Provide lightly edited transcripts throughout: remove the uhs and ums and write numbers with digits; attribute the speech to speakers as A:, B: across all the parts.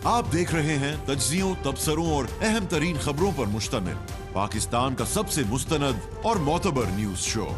A: आप देख रहे हैं तज्जियों, तबसरों और अहम तरीन खबरों पर मुश्तमिल पाकिस्तान का सबसे मुस्तनद और मोतबर न्यूज शो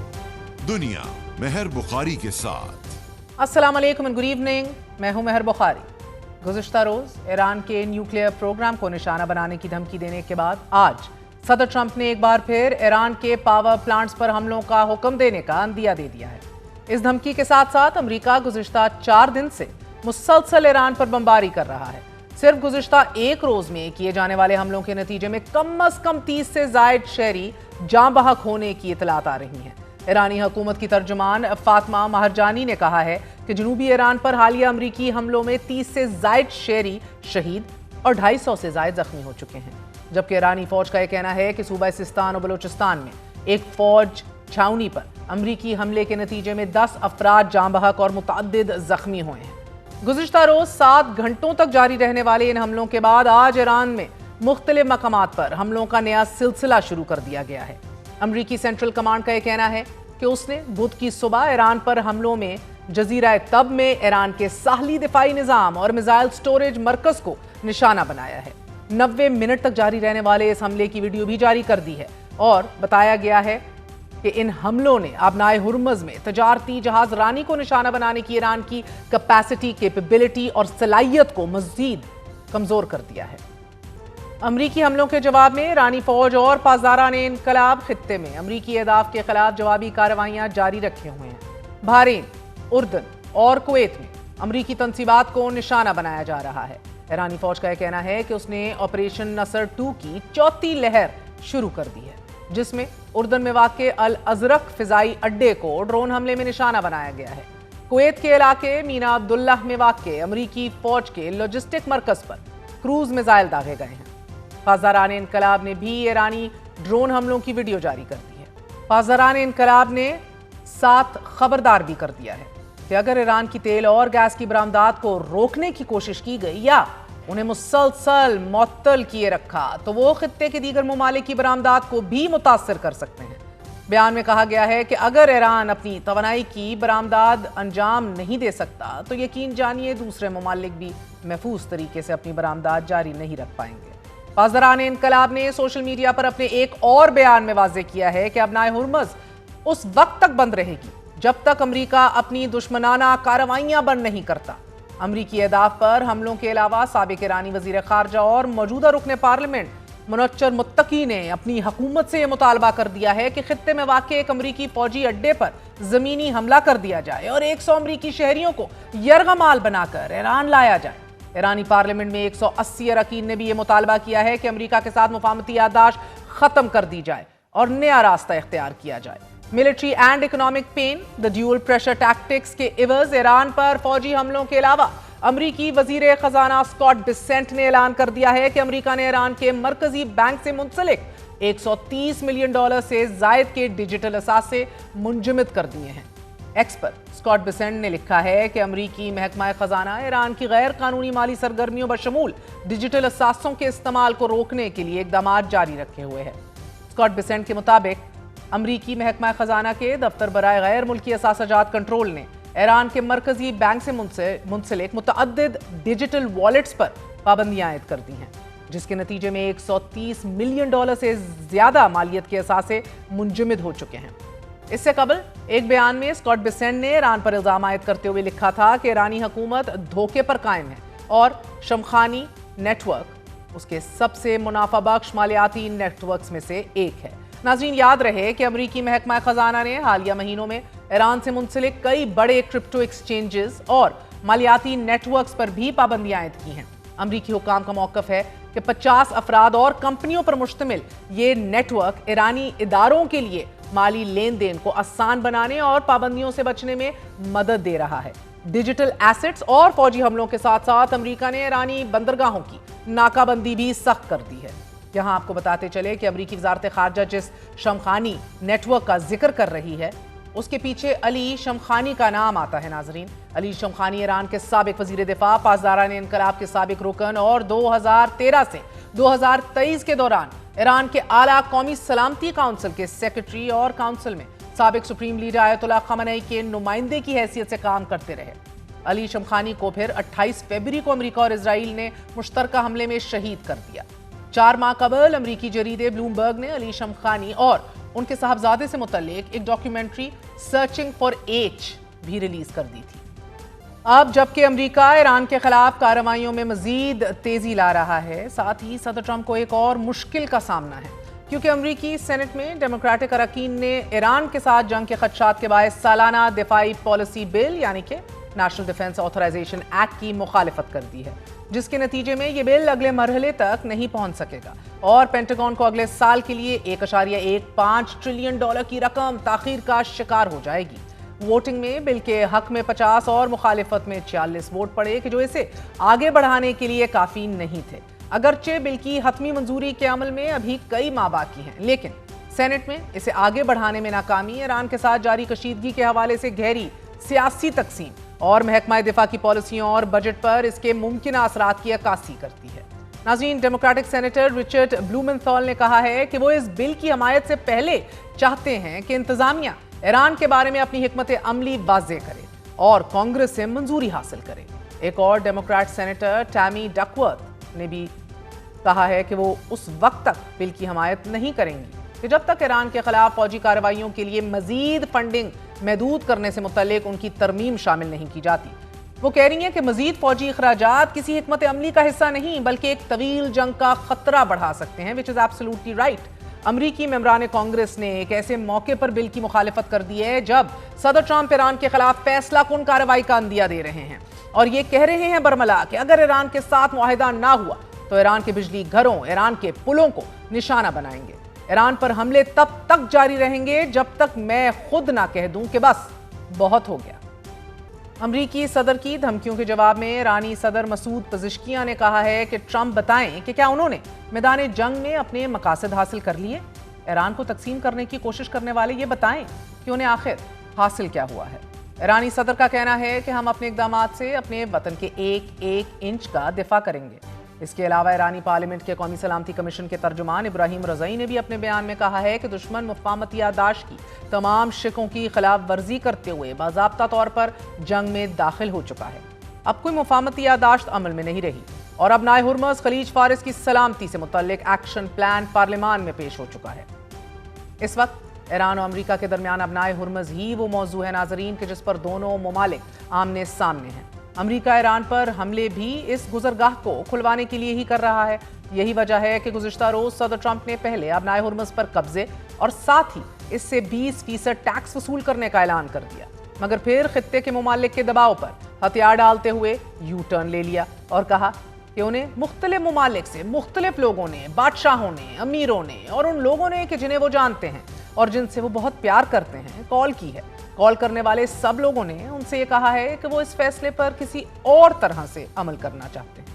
A: दुनिया मेहर बुखारी के साथ।
B: अस्सलाम वालेकुम एंड गुड इवनिंग। मैं हूं मेहर बुखारी। गुज़िश्ता रोज ईरान के न्यूक्लियर प्रोग्राम को निशाना बनाने की धमकी देने के बाद आज सदर ट्रंप ने एक बार फिर ईरान के पावर प्लांट्स पर हमलों का हुक्म देने का अंदिया दे दिया है। इस धमकी के साथ साथ अमेरिका गुज़िश्ता 4 दिन से मुसलसल ईरान पर बमबारी कर रहा है। सिर्फ गुज़िश्ता एक रोज में किए जाने वाले हमलों के नतीजे में कम अज कम 30 से जायद शहरी जाँ बहक होने की इतलात आ रही हैं। ईरानी हुकूमत की तर्जुमान फातिमा महरजानी ने कहा है कि जनूबी ईरान पर हालिया अमरीकी हमलों में 30 से जायद शहरी शहीद और 250 से जायद जख्मी हो चुके हैं। जबकि ईरानी फौज का यह कहना है कि सूबा सिस्तान और बलूचिस्तान में एक फौज छावनी पर अमरीकी हमले के नतीजे में 10 अफराद जाँ बहक और मुतअद्दिद जख्मी हुए हैं। गुज़िश्ता रोज 7 घंटों तक जारी रहने वाले इन हमलों के बाद आज ईरान में मुख्तलिफ मकामात पर हमलों का नया सिलसिला शुरू कर दिया गया है। अमरीकी सेंट्रल कमांड का यह कहना है कि उसने बुध की सुबह ईरान पर हमलों में जजीरा तब में ईरान के साहली दिफाई निज़ाम और मिसाइल स्टोरेज मरकज को निशाना बनाया है। 90 मिनट तक जारी रहने वाले इस हमले की वीडियो भी जारी कर दी है और बताया गया है कि इन हमलों ने आबनाए हुर्मुज़ में तजारती जहाज रानी को निशाना बनाने की ईरान की कैपेसिटी, कैपेबिलिटी और सलाहियत को मज़ीद कमज़ोर कर दिया है। अमरीकी हमलों के जवाब में ईरानी फौज और पासदारान इनकलाब खित्ते में अमरीकी अहदाफ के खिलाफ जवाबी कार्रवाइयां जारी रखे हुए हैं। बहरीन, उर्दन और कुवैत में अमरीकी तंसीबात को निशाना बनाया जा रहा है। ईरानी फौज का यह कहना है कि उसने ऑपरेशन नसर 2 की चौथी लहर शुरू कर दी है, जिसमें उर्दन में वाक़े अल अज़रक फिजाई अड्डे को ड्रोन हमले में निशाना बनाया गया है। कुवैत के इलाके मीना अब्दुल्लाह में वाक़े अमरीकी फौज के लॉजिस्टिक मरकज पर क्रूज मिसाइल दागे गए हैं। पासदारान इनकलाब ने भी ईरानी ड्रोन हमलों की वीडियो जारी कर दी है। पासदारान इनकलाब ने साथ खबरदार भी कर दिया है कि अगर ईरान की तेल और गैस की बरामदात को रोकने की कोशिश की गई या उन्हें मुसलसल मुअत्तल किए रखा तो वो खित्ते के दीगर ममालिक की बरामदात को भी मुतासर कर सकते हैं। बयान में कहा गया है कि अगर ईरान अपनी तवानाई की बरामदात अंजाम नहीं दे सकता तो यकीन जानिए दूसरे ममालिक भी महफूज तरीके से अपनी बरामदात जारी नहीं रख पाएंगे। पासदारान इनकलाब ने सोशल मीडिया पर अपने एक और बयान में वाज़ेह किया है कि आबनाए हुर्मुज़ उस वक्त तक बंद रहेगी जब तक अमरीका अपनी दुश्मनाना कार्रवाइयां बंद नहीं करता। अमरीकी अहदाफ पर हमलों के अलावा साबिक ईरानी वज़ीर ख़ारजा और मौजूदा रुकने पार्लियामेंट मुनव्वर मुत्तकी ने अपनी हुकूमत से यह मुतालबा कर दिया है कि खित्ते में वाक़े एक अमरीकी फौजी अड्डे पर ज़मीनी हमला कर दिया जाए और 100 अमरीकी शहरियों को यरगमाल बनाकर ईरान लाया जाए। ईरानी पार्लियामेंट में 180 अरकान ने भी यह मुतालबा किया है कि अमरीका के साथ मुफाहमती याददाश्त खत्म कर दी जाए और नया रास्ता इख्तियार किया जाए। Military and economic pain, the dual pressure tactics के इवज़ ईरान पर फौजी हमलों के अलावा अमरीकी वजीर खजाना स्कॉट बेसेंट ने ऐलान कर दिया है कि अमरीका ने ईरान के मरकजी बैंक से मुंसलिक $130 मिलियन से जायद के डिजिटल असासे मुंजमद कर दिए हैं। एक्स पर स्कॉट बेसेंट ने लिखा है कि अमरीकी महकमा खजाना ईरान की गैर कानूनी माली सरगर्मियों बशमूल डिजिटल असासों के इस्तेमाल को रोकने के लिए इकदाम जारी रखे हुए है। स्कॉट बेसेंट के मुताबिक अमरीकी महकमा खजाना के दफ्तर बराए गैर मुल्की असासाजात कंट्रोल ने ईरान के मरकजी बैंक से मुंसलिक मुतअद्दिद डिजिटल वॉलेट्स पर पाबंदियां आयद कर दी हैं, जिसके नतीजे में $130 मिलियन से ज्यादा मालियत के असासे मुंजमद हो चुके हैं। इससे कबल एक बयान में स्कॉट बेसेंट ने ईरान पर इल्जाम आयद करते हुए लिखा था कि ईरानी हुकूमत धोखे पर कायम है और शमखानी नेटवर्क उसके सबसे मुनाफा बख्श मालियाती नेटवर्क्स में से एक है। नाज़रीन, याद रहे कि अमरीकी महकमा खजाना ने हालिया महीनों में ईरान से मुंसलिक कई बड़े क्रिप्टो एक्सचेंजेस और मालियाती नेटवर्क्स पर भी पाबंदियां आयद की हैं। अमरीकी हुकाम का मौक़िफ़ है कि 50 अफराद और कंपनियों पर मुश्तमिल ये नेटवर्क ईरानी इदारों के लिए माली लेन देन को आसान बनाने और पाबंदियों से बचने में मदद दे रहा है। डिजिटल एसेट्स और फौजी हमलों के साथ साथ अमरीका ने ईरानी बंदरगाहों की नाकाबंदी भी सख्त कर दी है। यहाँ आपको बताते चले कि अमरीकी वज़ारत ख़ारजा जिस शमखानी नेटवर्क का जिक्र कर रही है उसके पीछे अली शमखानी का नाम आता है। नाजरीन, अली शमखानी ईरान के साबिक वज़ीर दिफा, पासदारान इनकलाब के साबिक रुकन और 2013 से 2023 के दौरान ईरान के आला कौमी सलामती काउंसिल के सेक्रेटरी और काउंसिल में साबिक सुप्रीम लीडर आयतुल्लाह खamenei के नुमाइंदे की हैसियत से काम करते रहे। अली शमखानी को फिर 28 फरवरी को अमेरिका और इजराइल ने मुश्तरका हमले में शहीद कर दिया। 4 माह कबल अमेरिकी जरीदे ब्लूमबर्ग ने अली शमखानी और उनके साहबजादे से मुतल्लिक एक डॉक्यूमेंट्री सर्चिंग फॉर एच भी रिलीज कर दी थी। अब जबकि अमेरिका ईरान के खिलाफ कार्रवाइयों में मजीद तेजी ला रहा है, साथ ही सदर ट्रंप को एक और मुश्किल का सामना है, क्योंकि अमेरिकी सेनेट में डेमोक्रेटिक अरकान ने ईरान के साथ जंग के खदशात के बायस सालाना दिफाई पॉलिसी बिल यानी कि नेशनल डिफेंस ऑथराइजेशन एक्ट की मुखालिफत कर दी है, जिसके नतीजे में ये बिल अगले मरहले तक नहीं पहुंच सकेगा और पेंटागन को अगले साल के लिए $1.15 ट्रिलियन की रकम ताखीर का शिकार हो जाएगी। वोटिंग में बिल के हक में 50 और मुखालिफत में 46 वोट पड़े कि जो इसे आगे बढ़ाने के लिए काफी नहीं थे। अगरचे बिल की हतमी मंजूरी के अमल में अभी कई माह बाकी हैं, लेकिन सेनेट में इसे आगे बढ़ाने में नाकामी ईरान के साथ जारी कशीदगी के हवाले से गहरी सियासी तकसीम और महकमा दिफा की पॉलिसियों और बजट पर इसके मुमकिन असरात की अक्कासी करती है। नाज़रीन, डेमोक्रेटिक सेनेटर रिचर्ड ब्लूमेंथल ने कहा है कि वो इस बिल की हमायत से पहले चाहते हैं कि इंतजामिया ईरान के बारे में अपनी हिकमत अमली वाज़े करे और कांग्रेस से मंजूरी हासिल करे। एक और डेमोक्रेट सेनेटर टैमी डकवर्थ ने भी कहा है कि वो उस वक्त तक बिल की हमायत नहीं करेंगी कि जब तक ईरान के खिलाफ फौजी कार्रवाइयों के लिए मजीद फंडिंग महदूद करने से मुतल्लिक उनकी तरमीम शामिल नहीं की जाती। वो कह रही हैं कि मजीद फौजी अखराजात किसी हिकमत अमली का हिस्सा नहीं बल्कि एक तवील जंग का खतरा बढ़ा सकते हैं, विच इज एब्सोल्युटली राइट। अमरीकी मेंबरान कांग्रेस ने एक ऐसे मौके पर बिल की मुखालिफत कर दी है जब सदर ट्रंप ईरान के खिलाफ फैसला कुन कार्रवाई का अंदिया दे रहे हैं और ये कह रहे हैं बरमला कि अगर ईरान के साथ मुआहिदा ना हुआ तो ईरान के बिजली घरों, ईरान के पुलों को निशाना बनाएंगे। ईरान पर हमले तब तक जारी रहेंगे जब तक मैं खुद ना कह दूं कि बस बहुत हो गया। अमरीकी सदर की धमकियों के जवाब में ईरानी सदर मसूद पज़ेश्कियान ने कहा है कि ट्रंप बताएं कि क्या उन्होंने मैदान जंग में अपने मकासद हासिल कर लिए। ईरान को तकसीम करने की कोशिश करने वाले ये बताएं कि उन्हें आखिर हासिल क्या हुआ है। ईरानी सदर का कहना है कि हम अपने इक़दामात से अपने वतन के एक एक इंच का दिफा करेंगे। इसके अलावा ईरानी पार्लियामेंट के कौमी सलामती कमीशन के तर्जुमान इब्राहिम रज़ई ने भी अपने बयान में कहा है कि दुश्मन मुफाहमती यादाश्त की तमाम शिकों की खिलाफ वर्जी करते हुए बाज़ाब्ता तौर पर जंग में दाखिल हो चुका है। अब कोई मुफाहमती यादाश्त अमल में नहीं रही और अब नाए हुर्मुज़ खलीज फारिस की सलामती से मुतल्लिक एक्शन प्लान पार्लियामान में पेश हो चुका है। इस वक्त ईरान और अमरीका के दरमियान अब नाए हुर्मुज़ ही वो मौजू है नाजरीन कि जिस पर दोनों ममालिक आमने सामने हैं। अमरीका ईरान पर हमले भी इस गुजरगाह को खुलवाने के लिए ही कर रहा है। यही वजह है कि गुज़िश्ता रोज सदर ट्रंप ने पहले अब नाए हुर्मुज़ पर कब्जे और साथ ही इससे 20% टैक्स वसूल करने का ऐलान कर दिया, मगर फिर खित्ते के ममालिक के दबाव पर हथियार डालते हुए यू टर्न ले लिया और कहा कि उन्हें मुख्तलिफ ममालिक से मुख्तलिफ लोगों ने, बादशाहों ने, अमीरों ने और उन लोगों ने कि जिन्हें वो जानते हैं और जिनसे वो बहुत प्यार करते हैं कॉल की है। कॉल करने वाले सब लोगों ने उनसे ये कहा है कि वो इस फैसले पर किसी और तरह से अमल करना चाहते हैं।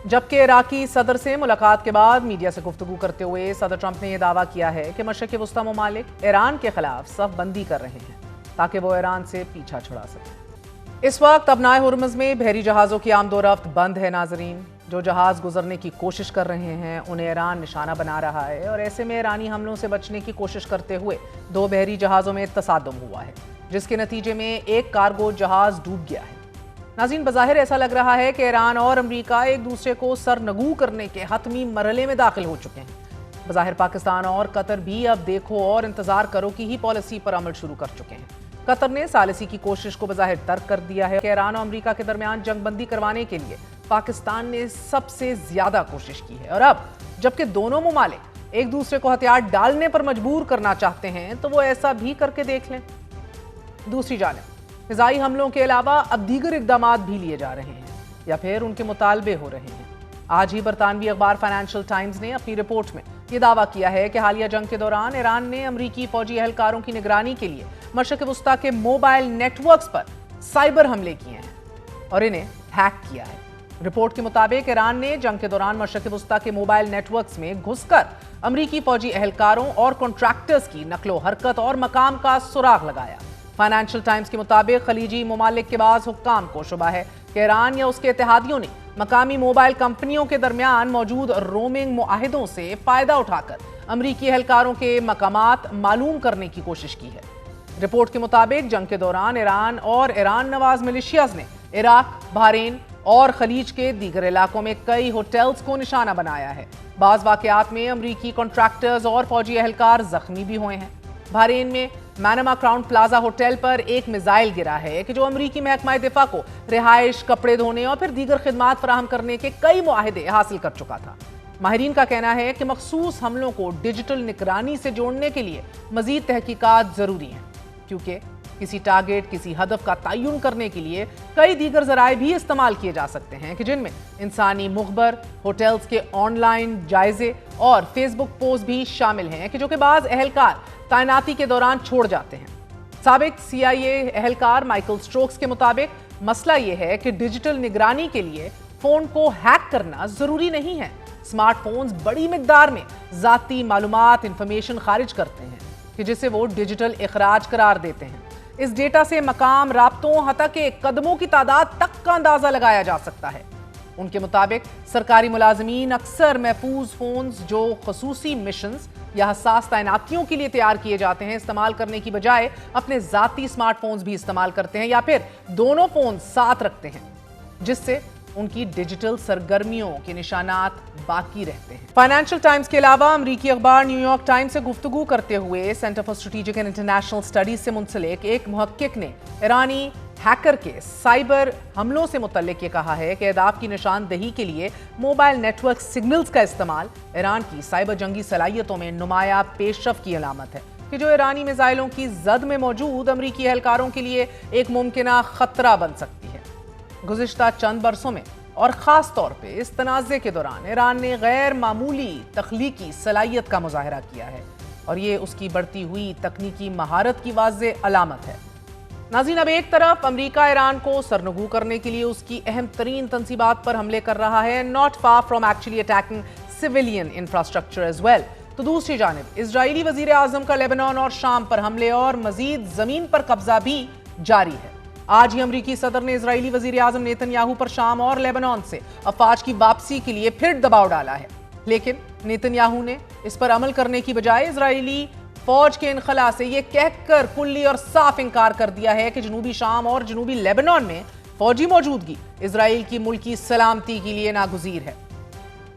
B: जबकि इराकी सदर से मुलाकात के बाद मीडिया से गुफ्तगू करते हुए सदर ट्रंप ने यह दावा किया है कि मशरिक़ वस्ता ममालिक ईरान के खिलाफ सफ बंदी कर रहे हैं ताकि वो ईरान से पीछा छुड़ा सके। इस वक्त अब नाए हुर्मुज़ में बहरी जहाज़ों की आमदोरफ्त बंद है नाजरीन। जो जहाज़ गुजरने की कोशिश कर रहे हैं उन्हें ईरान निशाना बना रहा है और ऐसे में ईरानी हमलों से बचने की कोशिश करते हुए 2 बहरी जहाज़ों में तसादुम हुआ है, जिसके नतीजे में एक कार्गो जहाज़ डूब गया है। नाज़रीन, बज़ाहिर ऐसा लग रहा है कि ईरान और अमरीका एक दूसरे को सरनगू करने के हतमी मरहले में दाखिल हो चुके हैं। बज़ाहिर पाकिस्तान और कतर भी अब देखो और इंतजार करो की ही पॉलिसी पर अमल शुरू कर चुके हैं। कतर ने सालिसी की कोशिश को बज़ाहिर तर्क कर दिया है कि ईरान और अमरीका के दरमियान जंगबंदी करवाने के लिए पाकिस्तान ने सबसे ज्यादा कोशिश की है और अब जबकि दोनों ममालिक एक दूसरे को हथियार डालने पर मजबूर करना चाहते हैं तो वो ऐसा भी करके देख लें। दूसरी जानिब फिजाई हमलों के अलावा अब दीगर इक़दामात भी लिए जा रहे हैं या फिर उनके मुतालबे हो रहे हैं। आज ही बरतानवी अखबार फाइनेंशियल टाइम्स ने अपनी रिपोर्ट में यह दावा किया है कि हालिया जंग के दौरान ईरान ने अमरीकी फौजी एहलकारों की निगरानी के लिए मशरिक़ वस्ता के मोबाइल नेटवर्क्स पर साइबर हमले किए हैं और इन्हें हैक किया है। रिपोर्ट के मुताबिक ईरान ने जंग के दौरान मशरिक़ वस्ता के मोबाइल नेटवर्क्स में घुसकर अमरीकी फौजी एहलकारों और कॉन्ट्रैक्टर्स की नकलो हरकत और मकाम का सुराग लगाया। फाइनेंशियल टाइम्स के मुताबिक खलीजी ममालिक के बाज़ हुक्काम को शुबा है कि ईरान या उसके इत्तेहादियों ने मकामी मोबाइल कंपनियों के दरमियान मौजूद रोमिंग मुआहिदों से फ़ायदा उठाकर अमरीकी एहलकारों के मकामात मालूम करने की कोशिश की है। رپورٹ کے مطابق جنگ کے دوران ایران اور ایران نواز ملیشیاز نے عراق، بحرین اور خلیج کے دیگر علاقوں میں کئی ہوٹلز کو نشانہ بنایا ہے۔ بعض واقعات میں امریکی کنٹریکٹرز اور فوجی اہلکار زخمی بھی ہوئے ہیں۔ بحرین میں مینما کراؤن پلازا ہوٹل پر ایک میزائل گرا ہے کہ جو امریکی محکمہ دفاع کو رہائش، کپڑے دھونے اور پھر دیگر خدمات فراہم کرنے کے کئی معاہدے حاصل کر چکا تھا۔ ماہرین کا کہنا ہے کہ مخصوص حملوں کو ڈیجیٹل نگرانی سے جوڑنے کے لیے مزید تحقیقات ضروری ہیں، کیونکہ کسی ٹارگٹ، کسی ہدف کا تعین کرنے کے لیے کئی دیگر ذرائع بھی استعمال کیے جا سکتے ہیں کہ جن میں انسانی مخبر، ہوٹلز کے آن لائن جائزے اور فیس بک پوسٹ بھی شامل ہیں کہ جو کہ بعض اہلکار تعیناتی کے دوران چھوڑ جاتے ہیں۔ سابق CIA اہلکار مائیکل سٹروکس کے مطابق مسئلہ یہ ہے کہ ڈیجیٹل نگرانی کے لیے فون کو ہیک کرنا ضروری نہیں ہے۔ اسمارٹ فونز بڑی مقدار میں ذاتی معلومات، انفارمیشن خارج کرتے ہیں کہ جسے وہ ڈیجیٹل اخراج قرار دیتے ہیں۔ اس ڈیٹا سے مقام، رابطوں، حتیٰ کہ قدموں کی تعداد تک کا اندازہ لگایا جا سکتا ہے۔ ان کے مطابق سرکاری ملازمین اکثر محفوظ فونز جو خصوصی مشنز یا حساس تعیناتیوں کے لیے تیار کیے جاتے ہیں استعمال کرنے کی بجائے اپنے ذاتی اسمارٹ فونز بھی استعمال کرتے ہیں یا پھر دونوں فونز ساتھ رکھتے ہیں، جس سے ان کی ڈیجیٹل سرگرمیوں کے نشانات باقی رہتے ہیں۔ فائنینشل ٹائمز کے علاوہ امریکی اخبار نیو یارک ٹائمز سے گفتگو کرتے ہوئے centre for strategic and international studies سے منسلک ایک محقق نے ایرانی ہیکر کے سائبر حملوں سے متعلق یہ کہا ہے کہ اہداف کی نشاندہی کے لیے موبائل نیٹ ورک سگنلز کا استعمال ایران کی سائبر جنگی صلاحیتوں میں نمایاں پیش رفت کی علامت ہے کہ جو ایرانی میزائلوں کی زد میں موجود امریکی اہلکاروں کے لیے ایک ممکنہ خطرہ بن سکتی ہے۔ گزشتہ چند برسوں میں اور خاص طور پہ اس تنازع کے دوران ایران نے غیر معمولی تخلیقی صلاحیت کا مظاہرہ کیا ہے اور یہ اس کی بڑھتی ہوئی تکنیکی مہارت کی واضح علامت ہے۔ ناظرین، اب ایک طرف امریکہ ایران کو سرنگو کرنے کے لیے اس کی اہم ترین تنصیبات پر حملے کر رہا ہے، not far from actually attacking civilian infrastructure as well، تو دوسری جانب اسرائیلی وزیر اعظم کا لیبنان اور شام پر حملے اور مزید زمین پر قبضہ بھی جاری ہے۔ آج ہی امریکی صدر نے اسرائیلی وزیر اعظم نیتن یاہو پر شام اور لیبنان سے افواج کی واپسی کے لیے پھر دباؤ ڈالا ہے، لیکن نیتن یاہو نے اس پر عمل کرنے کی بجائے اسرائیلی فوج کے انخلا سے یہ کہہ کر کلی اور صاف انکار کر دیا ہے کہ جنوبی شام اور جنوبی لیبنان میں فوجی موجودگی اسرائیل کی ملکی سلامتی کے لیے ناگزیر ہے۔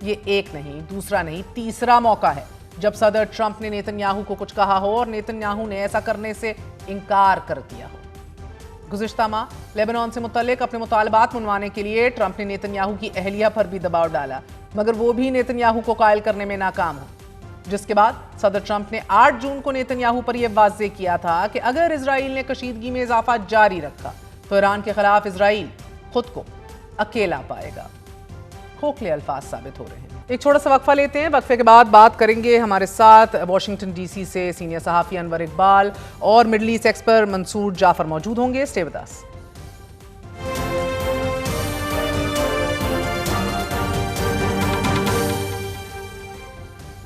B: یہ ایک نہیں، دوسرا نہیں، تیسرا موقع ہے جب صدر ٹرمپ نے نیتن یاہو کو کچھ کہا ہو اور نیتن یاہو نے ایسا کرنے سے انکار کر دیا ہو۔ گزشتہ ماہ لیبنان سے متعلق اپنے مطالبات منوانے کے لیے ٹرمپ نے نیتن یاہو کی اہلیہ پر بھی دباؤ ڈالا، مگر وہ بھی نیتن یاہو کو قائل کرنے میں ناکام ہو، جس کے بعد صدر ٹرمپ نے 8 جون کو نیتن یاہو پر یہ واضح کیا تھا کہ اگر اسرائیل نے کشیدگی میں اضافہ جاری رکھا تو ایران کے خلاف اسرائیل خود کو اکیلا پائے گا۔ کھوکھلے الفاظ ثابت ہو رہے ہیں۔ ایک چھوٹا سا وقفہ لیتے ہیں، وقفے کے بعد بات کریں گے ہمارے ساتھ واشنگٹن ڈی سی سے سینئر صحافی انور اقبال اور مڈل ایسٹ ایکسپرٹ منصور جعفر موجود ہوں گے۔ Stay with us.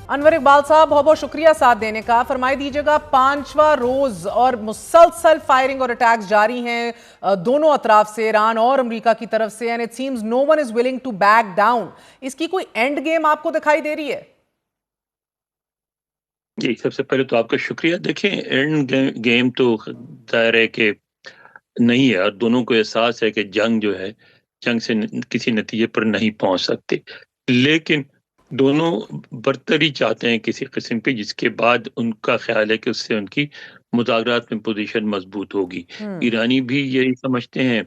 B: انور اقبال صاحب، بہت بہت شکریہ ساتھ دینے کا۔ فرمائی دیجیے گا، 5واں روز اور مسلسل فائرنگ اور اٹیکس جاری ہیں دونوں اطراف سے، ایران اور امریکہ کی طرف سے، and it seems no one is willing to back down۔ اس کی کوئی اینڈ گیم آپ کو دکھائی دے رہی ہے؟
C: جی، سب سے پہلے تو آپ کا شکریہ۔ دیکھیں، اینڈ گیم تو ظاہر ہے کہ نہیں ہے، اور دونوں کو احساس ہے کہ جنگ جو ہے، جنگ سے کسی نتیجے پر نہیں پہنچ سکتے، لیکن دونوں برتری چاہتے ہیں کسی قسم کی، جس کے بعد ان کا خیال ہے کہ اس سے ان کی مذاکرات میں پوزیشن مضبوط ہوگی۔ ایرانی بھی یہی سمجھتے ہیں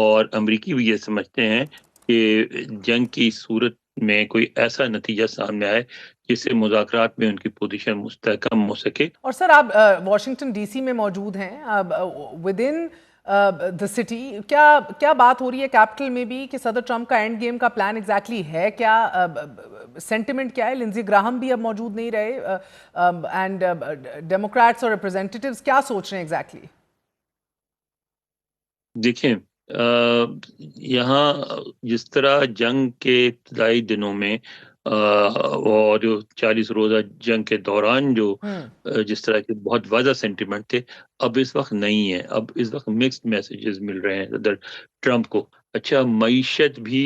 C: اور امریکی بھی یہ سمجھتے ہیں کہ جنگ کی صورت میں کوئی ایسا نتیجہ سامنے آئے جس سے مذاکرات میں ان کی پوزیشن مستحکم ہو سکے۔
B: اور سر، آپ واشنگٹن ڈی سی میں موجود ہیں، ود ان the city، کیا بات ہو رہی ہے کیپٹل میں بھی کہ صدر ٹرمپ کا اینڈ گیم کا پلان ایگزیکٹلی ہے کیا؟ سینٹیمنٹ کیا ہے؟ لنزی گراہم بھی اب موجود نہیں رہے، اینڈ ڈیموکریٹس اور ریپرزینٹیٹیوز کیا سوچ رہے ہیں ایگزیکٹلی؟
C: دیکھیں، یہاں جس طرح جنگ کے ابتدائی دنوں میں اور جو 40 روزہ جنگ کے دوران جو جس طرح کے بہت واضح سینٹیمنٹ تھے، اب اس وقت نہیں ہے۔ اب اس وقت مکسڈ میسیجز مل رہے ہیں صدر ٹرمپ کو۔ اچھا، معیشت بھی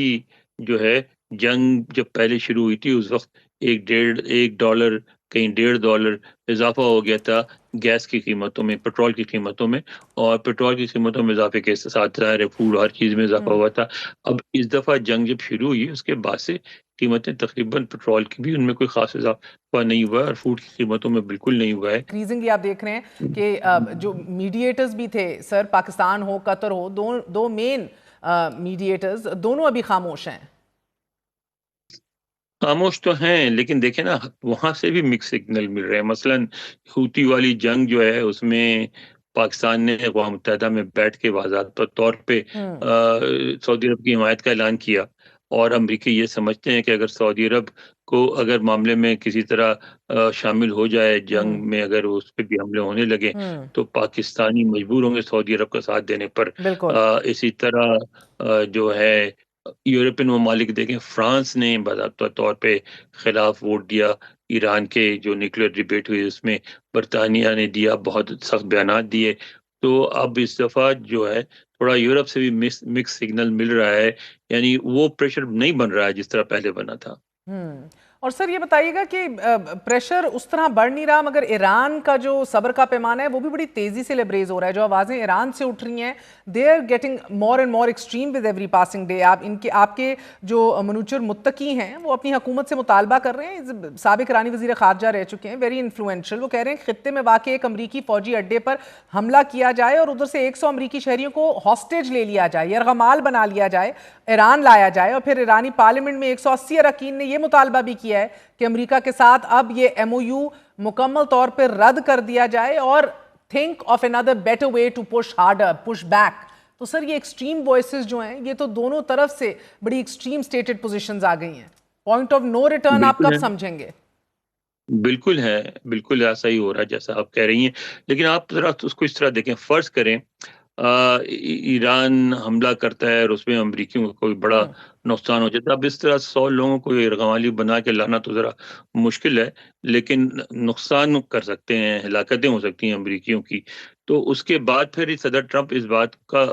C: جو ہے، جنگ جب پہلے شروع ہوئی تھی اس وقت $1 کہیں $1.5 اضافہ ہو گیا تھا گیس کی قیمتوں میں، پیٹرول کی قیمتوں میں، اور پیٹرول کی قیمتوں میں اضافے کے ساتھ ظاہر ہے فوڈ ہر چیز میں اضافہ ہوا تھا. اب اس دفعہ جنگ جب شروع ہوئی اس کے بعد سے قیمتیں تقریباً پیٹرول کی بھی ان میں کوئی خاص اضافہ نہیں ہوا ہے اور فوڈ کی قیمتوں میں بالکل نہیں ہوا ہے.
B: انکریزنگلی آپ دیکھ رہے ہیں کہ جو میڈیٹرز بھی تھے سر، پاکستان ہو قطر ہو، دو مین میڈیٹرز دونوں ابھی خاموش ہیں.
C: خاموش تو ہیں لیکن دیکھیں نا وہاں سے بھی مکس سگنل مل رہے ہیں. مثلاً حوثی والی جنگ جو ہے اس میں پاکستان نے اقوام متحدہ میں بیٹھ کے واضح طور پہ سعودی عرب کی حمایت کا اعلان کیا، اور امریکی یہ سمجھتے ہیں کہ اگر سعودی عرب کو اگر معاملے میں کسی طرح شامل ہو جائے جنگ میں، اگر اس پہ بھی حملے ہونے لگے تو پاکستانی مجبور ہوں گے سعودی عرب کا ساتھ دینے پر.
B: بالکل.
C: اسی طرح جو ہے یورپین ممالک دیکھیں، فرانس نے باضابطہ طور پہ خلاف ووٹ دیا ایران کے جو نیوکلیر ڈیبیٹ ہوئی اس میں، برطانیہ نے دیا، بہت سخت بیانات دیے. تو اب اس دفعہ جو ہے تھوڑا یورپ سے بھی مکس سگنل مل رہا ہے، یعنی وہ پریشر نہیں بن رہا ہے جس طرح پہلے بنا تھا.
B: اور سر یہ بتائیے گا کہ پریشر اس طرح بڑھ نہیں رہا، مگر ایران کا جو صبر کا پیمانہ ہے وہ بھی بڑی تیزی سے لبریز ہو رہا ہے. جو آوازیں ایران سے اٹھ رہی ہیں they are getting more and more extreme with every passing day. آپ کے جو منوچر متقی ہیں وہ اپنی حکومت سے مطالبہ کر رہے ہیں. سابق ایرانی وزیر خارجہ رہ چکے ہیں، ویری انفلوئنشل. وہ کہہ رہے ہیں خطے میں واقع ایک امریکی فوجی اڈے پر حملہ کیا جائے اور ادھر سے 100 امریکی شہریوں کو ہاسٹیج لے لیا جائے، یرغمال بنا لیا جائے، ایران لایا جائے. اور پھر ایرانی پارلیمنٹ میں 180 اراکین نے یہ مطالبہ بھی کیا ہے کہ امریکہ کے ساتھ اب یہ ایم او یو مکمل طور پہ رد کر دیا جائے اور think of another better way to push harder, push back. تو سر یہ ایکسٹریم وائسز جو ہیں یہ تو دونوں طرف سے بڑی ایکسٹریم سٹیٹڈ پوزیشنز آ گئی ہیں. پوائنٹ آف نو ریٹرن آپ کب سمجھیں گے؟
C: بالکل ہے، بالکل ایسا ہی ہو رہا ہے جیسا آپ کہہ رہی ہیں. لیکن آپ ذرا اس کو اس طرح دیکھیں، فرض کریں ایران حملہ کرتا ہے اور اس میں امریکیوں کو کوئی بڑا نقصان ہو جاتا ہے. اب اس طرح 100 لوگوں کو یرغمالی بنا کے لانا تو ذرا مشکل ہے، لیکن نقصان کر سکتے ہیں، ہلاکتیں ہو سکتی ہیں امریکیوں کی. تو اس کے بعد پھر صدر ٹرمپ اس بات کا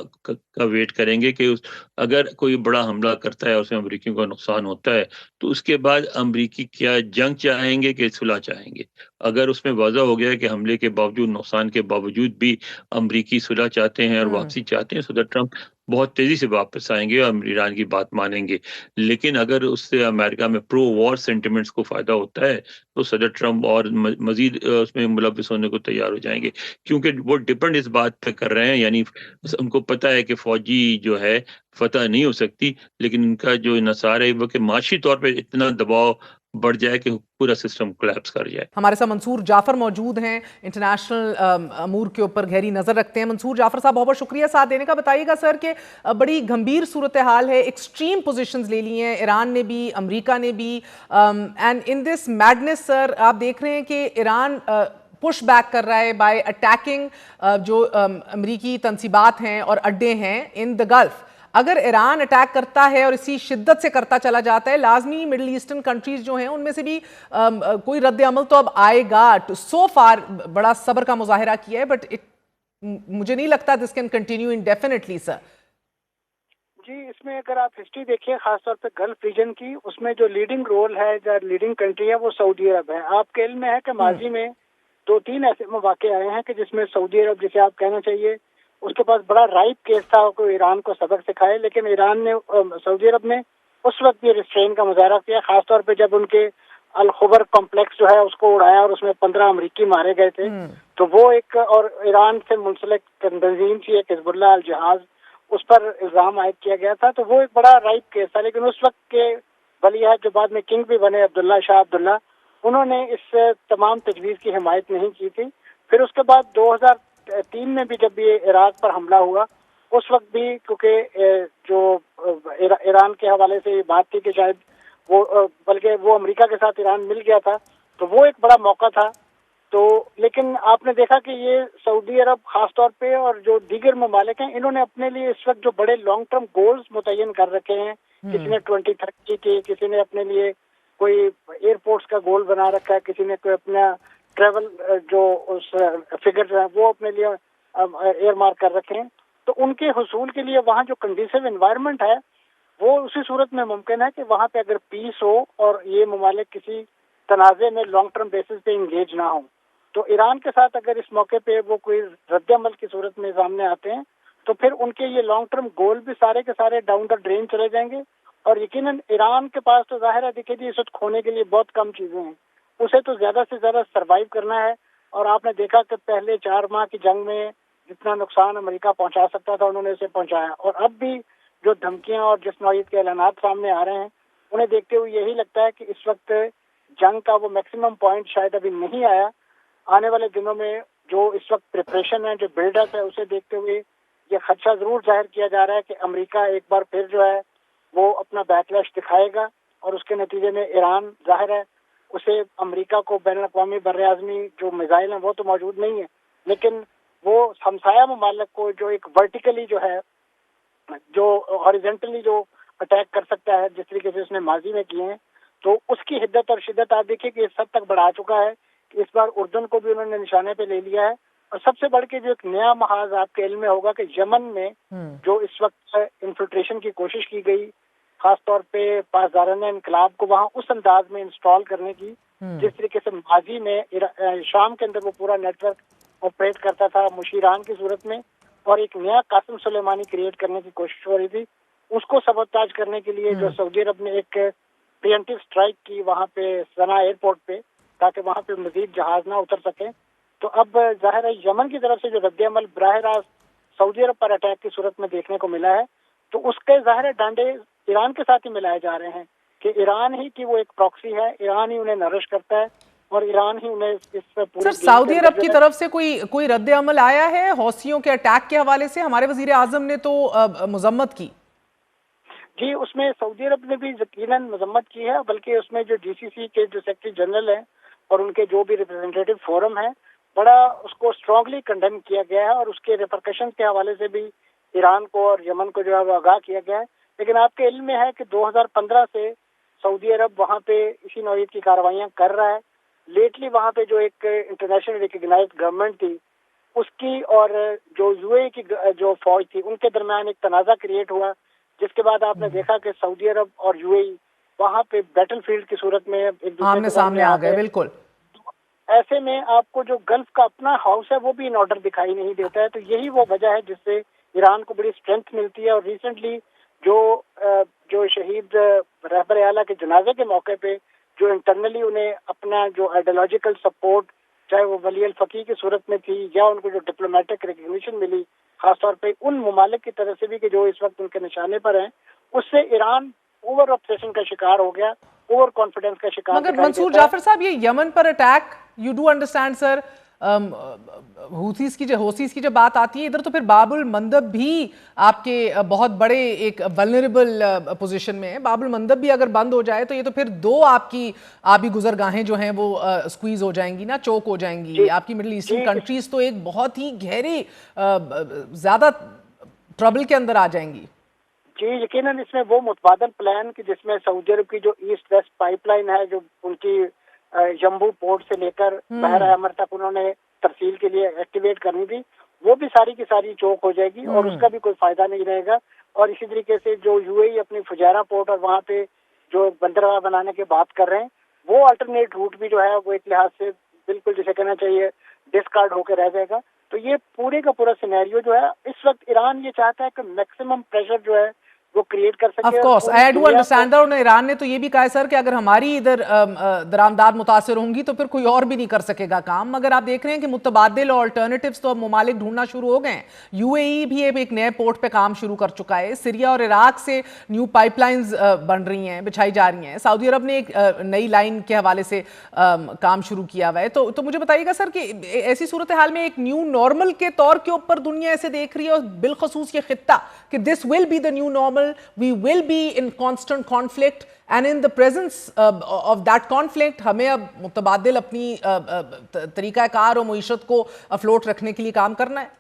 C: ویٹ کریں گے کہ اگر کوئی بڑا حملہ کرتا ہے اس میں امریکیوں کا نقصان ہوتا ہے تو اس کے بعد امریکی کیا جنگ چاہیں گے کہ صلح چاہیں گے. اگر اس میں واضح ہو گیا کہ حملے کے باوجود، نقصان کے باوجود بھی امریکی صلح چاہتے ہیں اور واپسی چاہتے ہیں، صدر ٹرمپ بہت تیزی سے واپس آئیں گے اور ایران کی بات مانیں گے. لیکن اگر اس سے امریکہ میں پرو وار سینٹیمنٹس کو فائدہ ہوتا ہے تو صدر ٹرمپ اور مزید اس میں ملوث ہونے کو تیار ہو جائیں گے، کیونکہ وہ ڈپینڈ اس بات پہ کر رہے ہیں. یعنی ان کو پتہ ہے کہ فوجی جو ہے فتح نہیں ہو سکتی، لیکن ان کا جو انحصار ہے وہ کہ معاشی طور پہ اتنا دباؤ بڑھ جائے کہ پورا سسٹم کولیپس کر جائے.
B: ہمارے ساتھ منصور جعفر موجود ہیں، انٹرنیشنل امور کے اوپر گہری نظر رکھتے ہیں. منصور جعفر صاحب بہت بہت شکریہ ساتھ دینے کا. بتائیے گا سر کہ بڑی گمبھیر صورتحال ہے، ایکسٹریم پوزیشنز لے لی ہیں ایران نے بھی، امریکہ نے بھی، اینڈ ان دس میڈنس سر آپ دیکھ رہے ہیں کہ ایران پش بیک کر رہا ہے بائی اٹیکنگ جو امریکی تنصیبات ہیں اور اڈے ہیں ان دا گلف. اگر ایران اٹیک کرتا ہے اور اسی شدت سے کرتا چلا جاتا ہے، لازمی مڈل ایسٹرن کنٹریز جو ہیں ان میں سے بھی کوئی رد عمل تو اب آئے گا. سو فار بڑا صبر کا مظاہرہ کیا ہے، بٹ مجھے نہیں لگتا دس کین کنٹینیو انڈیفینیٹلی. سر
D: جی، اس میں اگر آپ ہسٹری دیکھیں خاص طور پہ گلف ریجن کی، اس میں جو لیڈنگ رول ہے، جو لیڈنگ کنٹری ہے وہ سعودی عرب ہے. آپ کے علم میں ہے کہ ماضی میں 2-3 ایسے مواقع آئے ہیں کہ جس میں سعودی عرب، جسے آپ کہنا چاہیے اس کے پاس بڑا رائپ کیس تھا کہ ایران کو سبق سکھائے، لیکن ایران نے، سعودی عرب نے اس وقت بھی ریسٹرین کا مظاہرہ کیا، خاص طور پہ جب ان کے الخبر کمپلیکس جو ہے اس کو اڑایا اور اس میں 15 امریکی مارے گئے تھے. تو وہ ایک، اور ایران سے منسلک تنظیم تھی ایک حزب اللہ الجہاز، اس پر الزام عائد کیا گیا تھا. تو وہ ایک بڑا رائپ کیس تھا. لیکن اس وقت کے ولی عہد جو بعد میں کنگ بھی بنے، عبداللہ شاہ عبداللہ، انہوں نے اس تمام تجویز کی حمایت نہیں کی تھی. پھر اس کے بعد 2003 میں بھی جب یہ عراق پر حملہ ہوا، اس وقت بھی کیونکہ جو ایران کے حوالے سے یہ بات تھی کہ شاید وہ، بلکہ وہ امریکہ کے ساتھ ایران مل گیا تھا، تو وہ ایک بڑا موقع تھا. تو لیکن آپ نے دیکھا کہ یہ سعودی عرب خاص طور پہ اور جو دیگر ممالک ہیں، انہوں نے اپنے لیے اس وقت جو بڑے لانگ ٹرم گولز متعین کر رکھے ہیں، کسی نے 2030 کے، کسی نے اپنے لیے کوئی ایئرپورٹس کا گول بنا رکھا ہے، کسی نے کوئی اپنا ٹریول جو اس فگر ہیں وہ اپنے لیے ایئر مارک کر رکھے ہیں. تو ان کے حصول کے لیے وہاں جو کنڈیسو انوائرمنٹ ہے وہ اسی صورت میں ممکن ہے کہ وہاں پہ اگر پیس ہو اور یہ ممالک کسی तनाज़े में लॉन्ग टर्म बेसिस पे इंगेज ना हो। तो ईरान के साथ अगर इस मौके पे वो कोई रद्द अमल की सूरत में सामने आते हैं तो फिर उनके ये लॉन्ग टर्म गोल भी सारे के सारे डाउन द ड्रेन चले जाएंगे। और यकीनन ईरान के पास तो जाहिर है, देखिए जी, इस वक्त खोने के लिए बहुत कम चीज़ें हैं, उसे तो ज़्यादा से ज़्यादा सर्वाइव करना है। और आपने देखा कि पहले 4 माह की जंग में जितना नुकसान अमेरिका पहुंचा सकता था उन्होंने उसे पहुंचाया। और अब भी जो धमकियां और जिस नौयत के ऐलानात सामने आ रहे हैं उन्हें देखते हुए यही लगता है कि इस वक्त जंग का वो मैक्सिमम पॉइंट शायद अभी नहीं आया। आने वाले दिनों में जो इस वक्त प्रिपरेशन है, जो बिल्डअप है, उसे देखते हुए ये खदशा जरूर जाहिर किया जा रहा है कि अमेरिका एक बार फिर जो है वो अपना बैकलैश दिखाएगा और उसके नतीजे में ईरान जाहिर है उसे अमेरिका को बैनुल-अक़वामी बर्र-ए-आज़मी जो मिसाइल हैं वो तो मौजूद नहीं है, लेकिन वो हमसाया ममालिक को जो एक वर्टिकली जो है, जो हॉरिजॉन्टली जो अटैक कर सकता है, जिस तरीके से उसने माजी में किए हैं, तो उसकी हिद्दत और शिद्दत आप देखिए कि इस हद तक बढ़ा चुका है कि इस बार उर्दन को भी उन्होंने निशाने पे ले लिया है। और सबसे बढ़ के जो एक नया महाज आपके इल्म में होगा कि यमन में जो इस वक्त इन्फिल्ट्रेशन की कोशिश की गई, खास तौर पे पासदाराना इनकलाब को वहाँ उस अंदाज में इंस्टॉल करने की जिस तरीके से माजी में शाम के अंदर वो पूरा नेटवर्क ऑपरेट करता था मुशीरान की सूरत में, और एक नया कासिम सुलेमानी क्रिएट करने की कोशिश हो रही थी, उसको सबोताज करने के लिए जो सऊदी अरब ने एक प्रिएम्प्टिव स्ट्राइक की वहाँ पे सना एयरपोर्ट पे, ताकि वहाँ पे मजीद जहाज ना उतर सकें। तो अब जाहिर है यमन की तरफ से जो रद्द अमल बराह रास्त सऊदी अरब पर अटैक की सूरत में देखने को मिला है, तो उसके जाहिर डांडे ईरान के साथ ही मिलाए जा रहे हैं कि ईरान ही की वो एक प्रॉक्सी है, ईरान ही उन्हें नरिश करता है और ईरान ही उन्हें इस पूरे।
B: सर, सऊदी अरब की तरफ से कोई रद्द अमल आया है हौसियों के अटैक के हवाले से? हमारे वजीर आजम ने तो मजम्मत की।
D: जी, उसमें सऊदी अरब ने भी यकीनन मजम्मत की है, बल्कि उसमें जो GCC के जो सेक्रेटरी जनरल हैं और उनके जो भी रिप्रेजेंटेटिव फोरम है, बड़ा उसको स्ट्रांगली कंडेम किया गया है और उसके रिपरकशन के हवाले से भी ईरान को और यमन को जो है वो आगाह किया गया है। लेकिन आपके इल्म में है कि 2015 से सऊदी अरब वहाँ पे इसी नौयत की कार्रवाइयाँ कर रहा है। लेटली वहाँ पे जो एक इंटरनेशनल रिकग्नाइज्ड गवर्नमेंट थी उसकी और जो UAE की जो फौज थी उनके दरमियान एक तनाज़ा क्रिएट हुआ, जिसके बाद आपने देखा कि सऊदी अरब और UAE वहाँ पे बैटलफील्ड की सूरत में एक दूसरे के
B: सामने आ गए। बिल्कुल।
D: ऐसे में आपको जो गल्फ का अपना हाउस है वो भी इन ऑर्डर दिखाई नहीं देता है। तो यही वो वजह है जिससे ईरान को बड़ी स्ट्रेंथ मिलती है। और रिसेंटली जो शहीद रहबर आला के जनाजे के मौके पे जो इंटरनली उन्हें अपना जो आइडियोलॉजिकल सपोर्ट, चाहे वो वली अल फकीह की सूरत में थी या उनको जो डिप्लोमेटिक रिकग्निशन मिली खासतौर पे उन ममालिक की तरफ से भी कि जो इस वक्त उनके निशाने पर हैं, उससे ईरान ओवर ऑब्सेशन का शिकार हो गया, ओवर कॉन्फिडेंस का शिकार।
B: मगर मंसूर जाफर साहब, ये यमन पर attack, you do understand sir, Houthis की जब बात आती है इधर, तो फिर बाबुल मंदब भी आपके बहुत बड़े एक वल्नरेबल पोजीशन में है। बाबुल मंदब भी अगर बंद हो जाए तो ये तो फिर दो आपकी आबी गुजरगाहें जो हैं वो स्क्वीज हो जाएंगी ना, चोक हो जाएंगी। आपकी मिडिल ईस्टर्न कंट्रीज तो एक बहुत ही गहरी ज्यादा ट्रबल के अंदर आ जाएंगी।
D: जी, यकीनन इसमें वो मुतबादल प्लान कि जिसमें सऊदी अरब की जो ईस्ट वेस्ट पाइपलाइन है, जो उनकी जम्बू पोर्ट से लेकर बहरा अमर तक उन्होंने तरसील के लिए एक्टिवेट करनी थी, वो भी सारी की सारी चौक हो जाएगी और उसका भी कोई फायदा नहीं रहेगा। और इसी तरीके से जो UAE अपनी फुजारा पोर्ट और वहाँ पे जो बंदरगाह बनाने की बात कर रहे हैं, वो अल्टरनेट रूट भी जो है वो एक लिहाज से बिल्कुल जिसे कहना चाहिए डिस्कार्ड होकर रह जाएगा। तो ये पूरे का पूरा सिनेरियो जो है इस वक्त ईरान ये चाहता है कि मैक्सिमम प्रेशर जो है वो क्रिएट कर सके।
B: Of course I do understand. और ईरान ने तो ये भी कहा है सर कि अगर हमारी इधर दरामदाद मुतासिर होंगी तो फिर कोई और भी नहीं कर सकेगा काम। मगर आप देख रहे हैं कि मुतबादिल ऑल्टरनेटिव्स तो अब ममालिक ढूंढना शुरू हो गए हैं। UAE भी एक नए पोर्ट पे काम शुरू कर चुका है। सीरिया और इराक से न्यू पाइपलाइंस बन रही हैं, बिछाई जा रही हैं। सऊदी अरब ने एक नई लाइन के हवाले से काम शुरू किया हुआ है। तो मुझे बताइएगा सर कि ऐसी सूरत हाल में एक न्यू नॉर्मल के तौर के ऊपर दुनिया ऐसे देख रही है, और बिलखसूस ये खित्ता, कि this will be the new normal, we will be in constant conflict, and in the presence of that conflict हमें अब मुतबादिल अपनी तरीक़ाकार और मुईशत को अफलोट रखने के लिए काम करना है।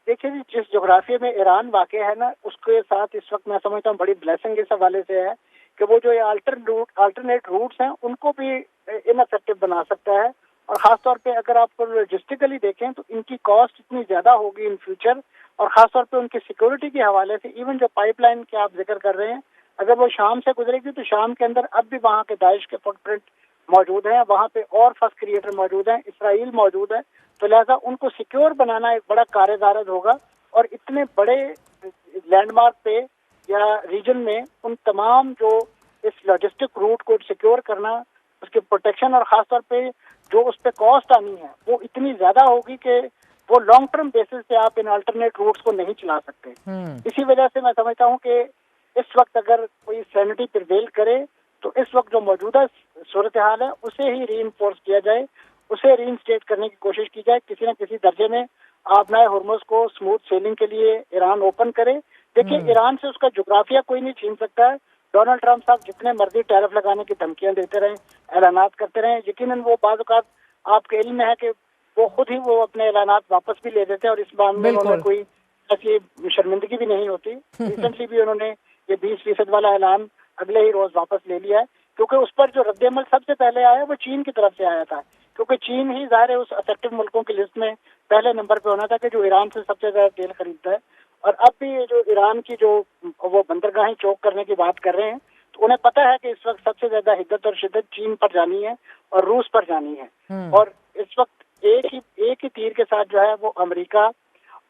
D: देखिए जी, जिस जोग्राफिया में ईरान वाक़ है ना, उसके साथ इस वक्त मैं समझता हूँ बड़ी ब्लेसिंग इस हवाले से है कि वो जो ये अल्टरनेट रूट्स हैं उनको भी इनफेक्टिव बना सकता है। और ख़ासतौर पे अगर आप लॉजिस्टिकली देखें तो इनकी कॉस्ट इतनी ज़्यादा होगी इन फ्यूचर, और ख़ासतौर पे उनकी सिक्योरिटी के हवाले से। इवन जो पाइपलाइन के आप जिक्र कर रहे हैं, अगर वो शाम से गुजरेगी तो शाम के अंदर अब भी वहाँ के दाइश के फुटप्रिंट موجود ہیں, وہاں پہ اور فرسٹ کریٹر موجود ہیں, اسرائیل موجود ہے, تو لہٰذا ان کو سیکیور بنانا ایک بڑا کارآمد ہوگا. اور اتنے بڑے لینڈ مارک پہ یا ریجن میں ان تمام جو اس لاجسٹک روٹ کو سیکیور کرنا, اس کی پروٹیکشن, اور خاص طور پہ جو اس پہ کاسٹ آنی ہے وہ اتنی زیادہ ہوگی کہ وہ لانگ ٹرم بیسس پہ آپ ان الٹرنیٹ روٹس کو نہیں چلا سکتے. اسی وجہ سے میں سمجھتا ہوں کہ اس وقت اگر کوئی سینٹی پریویل کرے تو اس وقت جو موجودہ صورتحال ہے اسے ہی ری انفورس کیا جائے, اسے ری انسٹیٹ کرنے کی کوشش کی جائے. کسی نہ کسی درجے میں آبنائے ہرمز کو اسموتھ سیلنگ کے لیے ایران اوپن کرے. دیکھیں, ایران سے اس کا جغرافیہ کوئی نہیں چھین سکتا ہے. ڈونلڈ ٹرمپ صاحب جتنے مرضی ٹیرف لگانے کی دھمکیاں دیتے رہیں, اعلانات کرتے رہیں, یقیناً وہ بعض اوقات آپ کے علم میں ہے کہ وہ خود ہی وہ اپنے اعلانات واپس بھی لے دیتے ہیں, اور اس بار میں انہوں نے کوئی ایسی شرمندگی بھی نہیں ہوتی. ریسنٹلی بھی انہوں نے یہ 20% والا اعلان اگلے ہی روز واپس لے لیا ہے, کیونکہ اس پر جو رد عمل سب سے پہلے آیا وہ چین کی طرف سے آیا تھا, کیونکہ چین ہی ظاہر ہے اس افیکٹو ملکوں کی لسٹ میں پہلے نمبر پہ ہونا تھا کہ جو ایران سے سب سے زیادہ تیل خریدتا ہے. اور اب بھی یہ جو ایران کی جو وہ بندرگاہیں چوک کرنے کی بات کر رہے ہیں, تو انہیں پتہ ہے کہ اس وقت سب سے زیادہ حدت اور شدت چین پر جانی ہے اور روس پر جانی ہے. اور اس وقت ایک ہی تیر کے ساتھ جو ہے وہ امریکہ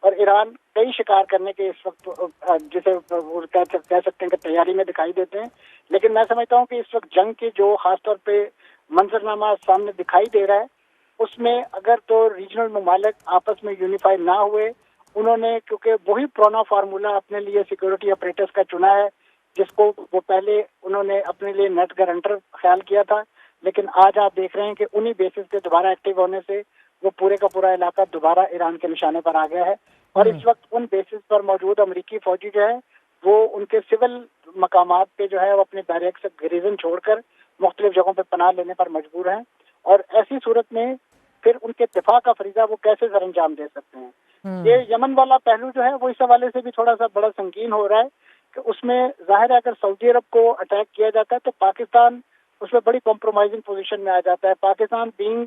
D: اور ایران کئی شکار کرنے کے اس وقت جسے کہہ سکتے ہیں کہ تیاری میں دکھائی دیتے ہیں. لیکن میں سمجھتا ہوں کہ اس وقت جنگ کے جو خاص طور پہ منظرنامہ سامنے دکھائی دے رہا ہے, اس میں اگر تو ریجنل ممالک آپس میں یونیفائی نہ ہوئے, انہوں نے کیونکہ وہی پرانا فارمولا اپنے لیے سیکورٹی آپریٹرز کا چنا ہے جس کو وہ پہلے انہوں نے اپنے لیے نیٹ گارنٹر خیال کیا تھا, لیکن آج آپ دیکھ رہے ہیں کہ انہی بیسس پہ دوبارہ ایکٹیو ہونے سے وہ پورے کا پورا علاقہ دوبارہ ایران کے نشانے پر آ گیا ہے. اور اس وقت ان بیسس پر موجود امریکی فوجی جو ہے وہ ان کے سول مقامات پہ جو ہے وہ اپنے بیریک سے گریزن چھوڑ کر مختلف جگہوں پہ پناہ لینے پر مجبور ہیں, اور ایسی صورت میں پھر ان کے دفاع کا فریضہ وہ کیسے سر انجام دے سکتے ہیں. یہ یمن والا پہلو جو ہے وہ اس حوالے سے بھی تھوڑا سا بڑا سنگین ہو رہا ہے کہ اس میں ظاہر ہے اگر سعودی عرب کو اٹیک کیا جاتا ہے تو پاکستان اس میں بڑی کمپرومائزنگ پوزیشن میں آ جاتا ہے. Pakistan being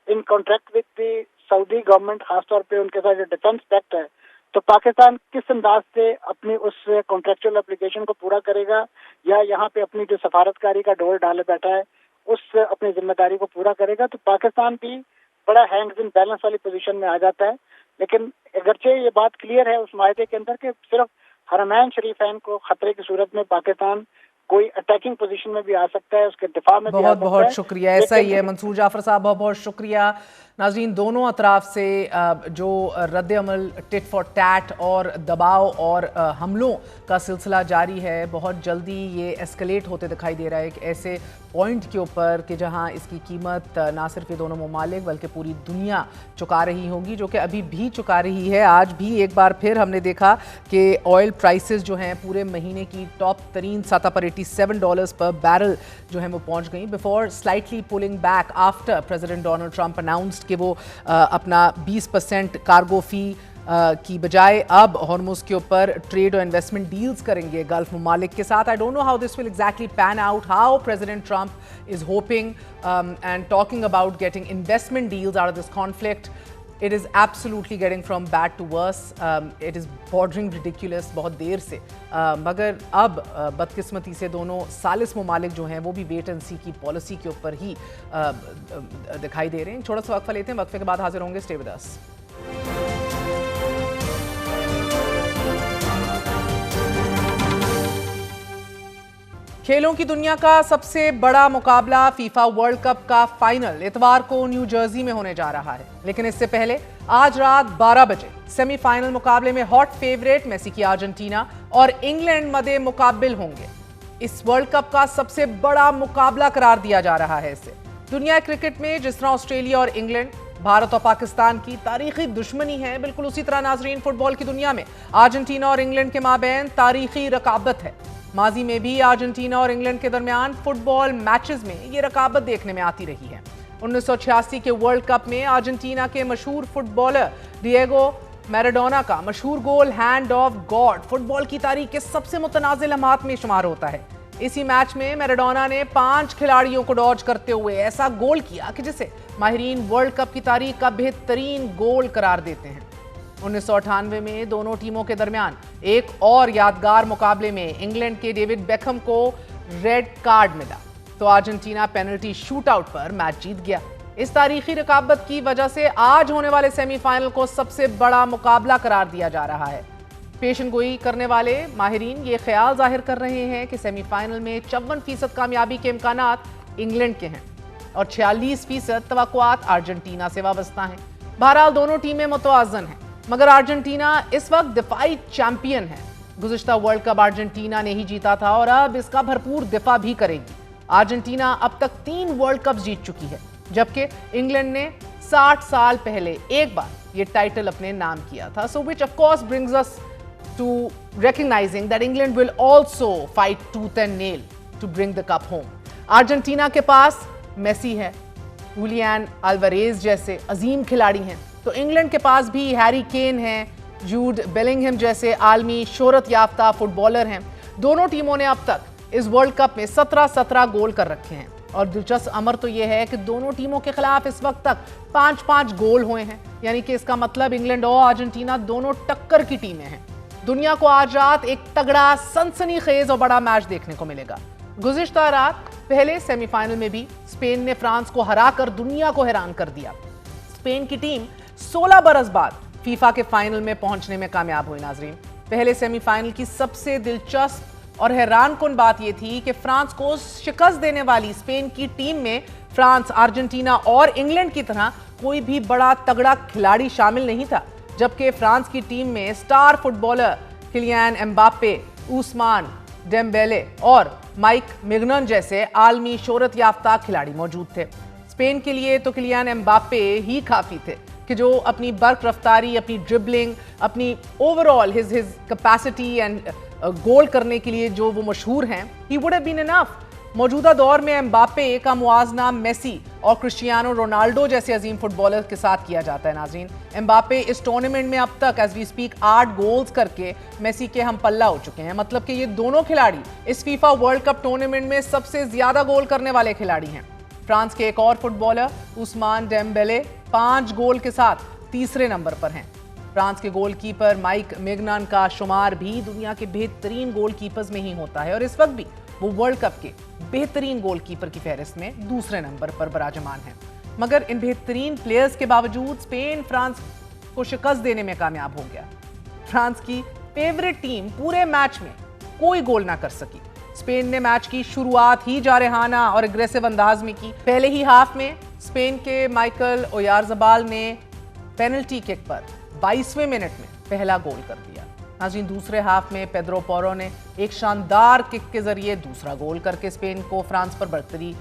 D: in contract with the Saudi government, خاص طور پہ ان کے ساتھ جو ڈیفنس پیکٹ ہے, تو پاکستان کس انداز سے اپنی اس کانٹریکچوئل اپلیکیشن کو پورا کرے گا, یا یہاں پہ اپنی جو سفارتکاری کا ڈور ڈالے بیٹھا ہے اس اپنی ذمہ داری کو پورا کرے گا. تو پاکستان بھی بڑا ہینگز ان بیلنس والی پوزیشن میں آ جاتا ہے. لیکن اگرچہ یہ بات کلیئر ہے اس معاہدے کے اندر کہ صرف حرمین شریفین کو خطرے کی صورت میں پاکستان کوئی اٹیکنگ پوزیشن میں بھی آ سکتا ہے, اس کے دفاع میں بھی آ سکتا ہے.
B: بہت شکریہ, ایسا ہی ہے منصور جعفر صاحب, بہت بہت شکریہ. ناظرین, دونوں اطراف سے جو رد عمل ٹٹ فار ٹیٹ اور دباؤ اور حملوں کا سلسلہ جاری ہے, بہت جلدی یہ ایسکلیٹ ہوتے دکھائی دے رہا ہے ایک ایسے پوائنٹ کے اوپر کہ جہاں اس کی قیمت نہ صرف یہ دونوں ممالک بلکہ پوری دنیا چکا رہی ہوگی, جو کہ ابھی بھی چکا رہی ہے. آج بھی ایک بار پھر ہم نے دیکھا کہ آئل پرائسز جو ہیں پورے مہینے کی ٹاپ ترین سطح پر $87 پر بیرل جو ہیں وہ پہنچ گئیں, before slightly polling back after president Donald Trump announced کہ وہ اپنا 20% کارگو فی کی بجائے اب ہارموز کے اوپر ٹریڈ اور انویسٹمنٹ ڈیلز کریں گے گلف ممالک کے ساتھ. I don't know how this will exactly pan out, how President Trump is hoping and talking about getting investment deals out of this conflict. It is absolutely getting from bad to worse. It is bordering ridiculous بہت دیر سے, مگر اب بدقسمتی سے دونوں ثالث ممالک جو ہیں وہ بھی ویٹ اینڈ سی کی پالیسی کے اوپر ہی دکھائی دے رہے ہیں. چھوٹا سا وقفہ لیتے ہیں, وقفے کے بعد حاضر ہوں گے. Stay with us. کھیلوں کی دنیا کا سب سے بڑا مقابلہ فیفا ورلڈ کپ کا فائنل اتوار کو نیو جرسی میں ہونے جا رہا ہے, لیکن اس سے پہلے آج رات 12 بجے سیمی فائنل مقابلے میں ہاٹ فیورٹ میسی کی ارجنٹینا اور انگلینڈ مدِ مقابل ہوں گے. اس ورلڈ کپ کا سب سے بڑا مقابلہ قرار دیا جا رہا ہے اسے. دنیا کرکٹ میں جس طرح آسٹریلیا اور انگلینڈ, بھارت اور پاکستان کی تاریخی دشمنی ہے, بالکل اسی طرح ناظرین فٹ بال کی دنیا میں ارجنٹینا اور انگلینڈ کے مابین تاریخی رقابت ہے. ماضی میں بھی ارجنٹینا اور انگلینڈ کے درمیان فٹ بال میچز میں یہ رقابت دیکھنے میں آتی رہی ہے. 1986 کے ورلڈ کپ میں ارجنٹینا کے مشہور فٹ بالر ڈیگو میراڈونا کا مشہور گول ہینڈ آف گاڈ فٹ بال کی تاریخ کے سب سے متنازع لمحات میں شمار ہوتا ہے. اسی میچ میں میراڈونا نے 5 کھلاڑیوں کو ڈاج کرتے ہوئے ایسا گول کیا کہ جسے ماہرین ورلڈ کپ کی تاریخ کا بہترین گول قرار دیتے ہیں. 1998 میں دونوں ٹیموں کے درمیان ایک اور یادگار مقابلے میں انگلینڈ کے ڈیوڈ بیکہم کو ریڈ کارڈ ملا, تو तो अर्जेंटीना पेनल्टी शूटआउट पर मैच जीत गया। इस तारीखी रकाबत की वजह से आज होने वाले सेमीफाइनल को सबसे बड़ा मुकाबला करार दिया जा रहा है। पेशनगोई करने वाले माहिरीन ये ख्याल जाहिर कर रहे हैं कि सेमीफाइनल में 54% कामयाबी के इम्कानात इंग्लैंड के हैं और 46% तवक्कुआत अर्जेंटीना से वाबस्ता हैं। बहरहाल दोनों टीमें मुतवाज़न हैं, मगर अर्जेंटीना इस वक्त दिफाई चैंपियन है। गुज़िश्ता वर्ल्ड कप अर्जेंटीना ने ही जीता था और अब इसका भरपूर दिफा भी करेगी। अर्जेंटीना अब तक 3 वर्ल्ड कप जीत चुकी है, जबकि इंग्लैंड ने 60 साल पहले एक बार ये टाइटल अपने नाम किया था। So which of course brings us to recognizing that England will also fight tooth and nail to bring the cup home. Argentina के पास मेसी है, जुलियन अल्वारेज जैसे अजीम खिलाड़ी हैं, तो इंग्लैंड के पास भी हैरी केन हैं, जूड बेलिंगहम जैसे आलमी शोहरत याफ्ता फुटबॉलर हैं। दोनों टीमों ने अब तक इस वर्ल्ड कप में 17 गोल कर रखे हैं और दिलचस्प अमर तो यह है कि दोनों टीमों के खिलाफ इस वक्त तक 5 गोल हुए हैं, यानी कि इसका मतलब इंग्लैंड और अर्जेंटीना दोनों टक्कर की टीमें हैं। दुनिया को आज रात एक तगड़ा सनसनीखेज और बड़ा मैच देखने को मिलेगा। गुज़िश्ता रात पहले सेमीफाइनल में भी स्पेन ने फ्रांस को हराकर दुनिया को हैरान कर दिया। स्पेन की टीम 16 बरस बाद फीफा के फाइनल में पहुंचने में कामयाब हुई। नाजरीन, पहले सेमीफाइनल की सबसे दिलचस्प और हैरानकुन बात यह थी कि फ्रांस को शिकस्त देने वाली स्पेन की टीम में फ्रांस, अर्जेंटीना और इंग्लैंड की तरह कोई भी बड़ा तगड़ा खिलाड़ी शामिल नहीं था, जबकि फ्रांस की टीम में star footballer Kylian Mbappe, Ousmane Dembele और माइक मिग्नन जैसे आलमी शोहरत याफ्ता खिलाड़ी मौजूद थे। स्पेन के लिए तो किलियन एम्बाप्पे ही काफी थे कि जो अपनी बर्क रफ्तारी, अपनी ड्रिबलिंग, अपनी overall his capacity and goal करने के लिए जो वो मशहूर हैं, he would have been enough. मौजूदा दौर में एम्बाप्पे का मुआजना मेसी और क्रिस्टियानो रोनाल्डो जैसे अजीम फुटबॉलर के साथ किया जाता है। नाज़रीन, एम्बाप्पे इस टूर्नामेंट में अब तक एज वी स्पीक 8 गोल्स करके मेसी के हम पल्ला हो चुके हैं। मतलब कि ये दोनों खिलाड़ी इस फीफा वर्ल्ड कप टूर्नामेंट में सबसे ज्यादा गोल करने वाले खिलाड़ी हैं। फ्रांस के एक और फुटबॉलर उस्मान डेम्बेले 5 गोल के साथ तीसरे नंबर पर हैं। फ्रांस के गोलकीपर माइक मिग्नन का शुमार भी दुनिया के बेहतरीन गोलकीपर्स में ही होता है और इस वक्त भी वो वर्ल्ड कप के बेहतरीन गोलकीपर की फहरिस्त में दूसरे नंबर पर बराजमान है। मगर इन बेहतरीन प्लेयर्स के बावजूद स्पेन फ्रांस को शिकस्त देने में कामयाब हो गया। फ्रांस की फेवरेट टीम पूरे मैच में कोई गोल ना कर सकी। स्पेन ने मैच की शुरुआत ही जारहाना और एग्रेसिव अंदाज में की। पहले ही हाफ में स्पेन के माइकल ओयारज़बाल ने पेनल्टी किक पर 22वें मिनट में पहला गोल कर दिया। नाज़रीन, दूसरे हाफ में पेड्रो पोरो ने एक शानदार किक के जरिए दूसरा गोल करके स्पेन को फ्रांस पर बढ़तरी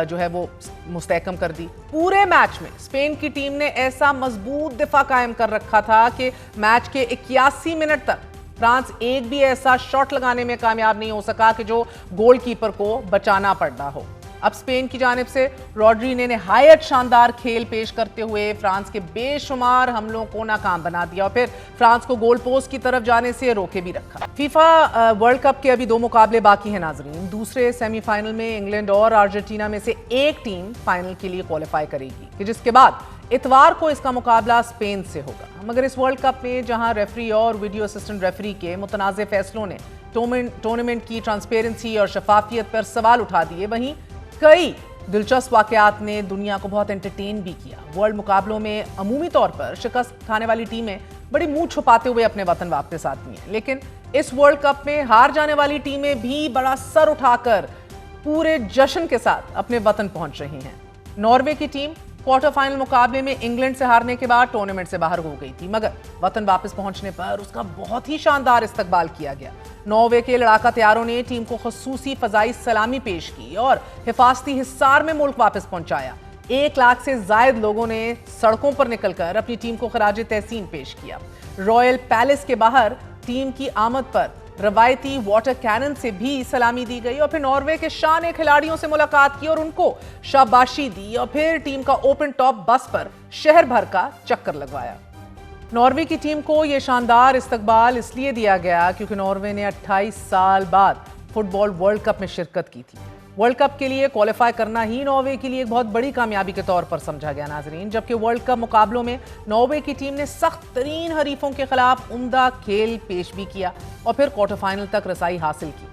B: जो है वो मुस्तहकम कर दी। पूरे मैच में स्पेन की टीम ने ऐसा मजबूत दिफा कायम कर रखा था कि मैच के 81 मिनट तक फ्रांस एक भी ऐसा शॉट लगाने में कामयाब नहीं हो सका कि जो गोलकीपर को बचाना पड़ना हो। अब स्पेन की जानिब से रॉड्री ने निहायत शानदार खेल पेश करते हुए फ्रांस के बेशुमार हमलों को नाकाम बना दिया और फिर फ्रांस को गोल पोस्ट की तरफ जाने से रोके भी रखा। फीफा वर्ल्ड कप के अभी 2 मुकाबले बाकी हैं। नाजरीन, दूसरे सेमीफाइनल में इंग्लैंड और अर्जेंटीना में से एक टीम फाइनल के लिए क्वालिफाई करेगी कि जिसके बाद इतवार को इसका मुकाबला स्पेन से होगा। मगर इस वर्ल्ड कप में जहां रेफरी और वीडियो असिस्टेंट रेफरी के मुतनाज़ फैसलों ने टूर्नामेंट की ट्रांसपेरेंसी और शफाफियत पर सवाल उठा दिए, वहीं कई दिलचस्प वाकयात ने दुनिया को बहुत एंटरटेन भी किया। वर्ल्ड मुकाबलों में अमूमी तौर पर शिकस्त खाने वाली टीमें बड़ी मुंह छुपाते हुए अपने वतन वापस आती हैं, लेकिन इस वर्ल्ड कप में हार जाने वाली टीमें भी बड़ा सर उठाकर पूरे जश्न के साथ अपने वतन पहुंच रही हैं। नॉर्वे की टीम क्वार्टर फाइनल मुकाबले में इंग्लैंड से हारने के बाद टूर्नामेंट से बाहर हो गई थी, मगर वतन वापस पहुंचने पर उसका बहुत ही शानदार इस्तकबाल किया गया। नॉर्वे के लड़ाका तैयारों ने टीम को खसूसी फजाई सलामी पेश की और हिफाजती हिस्सार में मुल्क वापस पहुंचाया। 1 लाख से ज्यादा लोगों ने सड़कों पर निकलकर अपनी टीम को खराज तहसीन पेश किया। रॉयल पैलेस के बाहर टीम की आमद पर रवायती वाटर कैनन से भी सलामी दी गई और फिर नॉर्वे के शान खिलाड़ियों से मुलाकात की और उनको शाबाशी दी और फिर टीम का ओपन टॉप बस पर शहर भर का चक्कर लगवाया। नॉर्वे की टीम को यह शानदार इस्तकबाल इसलिए दिया गया क्योंकि नॉर्वे ने 28 साल बाद फुटबॉल वर्ल्ड कप में शिरकत की थी। वर्ल्ड कप के लिए क्वालिफाई करना ही नॉर्वे के लिए एक बहुत बड़ी कामयाबी के तौर पर समझा गया। नाजरीन, जबकि वर्ल्ड कप मुकाबलों में नॉर्वे की टीम ने सख्त तरीन हरीफों के खिलाफ उम्दा खेल पेश भी किया और फिर क्वार्टर फाइनल तक रसाई हासिल की।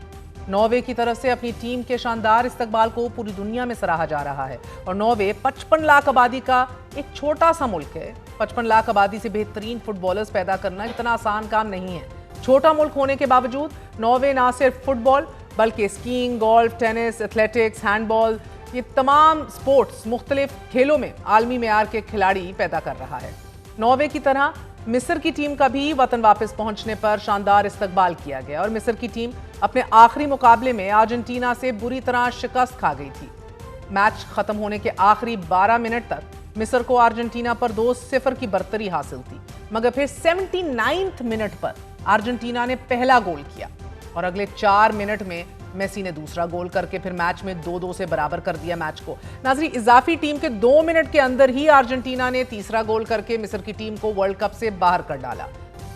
B: नॉर्वे की तरफ से अपनी टीम के शानदार इस्तकबाल को पूरी दुनिया में सराहा जा रहा है। और नॉर्वे 55 लाख आबादी का एक छोटा सा मुल्क है। 55 लाख आबादी से बेहतरीन फुटबॉलर्स पैदा करना इतना आसान काम नहीं है। छोटा मुल्क होने के बावजूद नॉर्वे ना सिर्फ फुटबॉल बल्कि skiing, golf, tennis, athletics, handball, ये तमाम स्पोर्ट्स मुख्तलिफ खेलों में आलमी मेयार के खिलाड़ी पैदा कर रहा है। नॉर्वे की तरह मिस्र की टीम का भी वतन वापस पहुंचने पर शानदार इस्तकबाल किया गया और मिस्र की टीम अपने आखिरी मुकाबले में अर्जेंटीना से बुरी तरह शिकस्त खा गई थी। मैच खत्म होने के आखिरी 12 मिनट तक मिस्र को अर्जेंटीना पर 2-0 की बरतरी हासिल थी, मगर फिर 79वें मिनट पर अर्जेंटीना ने पहला गोल किया और अगले 4 मिनट में मेसी ने दूसरा गोल करके फिर मैच में 2-2 से बराबर कर दिया मैच को। नाज़रीन, इजाफी टीम के 2 मिनट के अंदर ही अर्जेंटीना ने तीसरा गोल करके मिस्र की टीम को वर्ल्ड कप से बाहर कर डाला।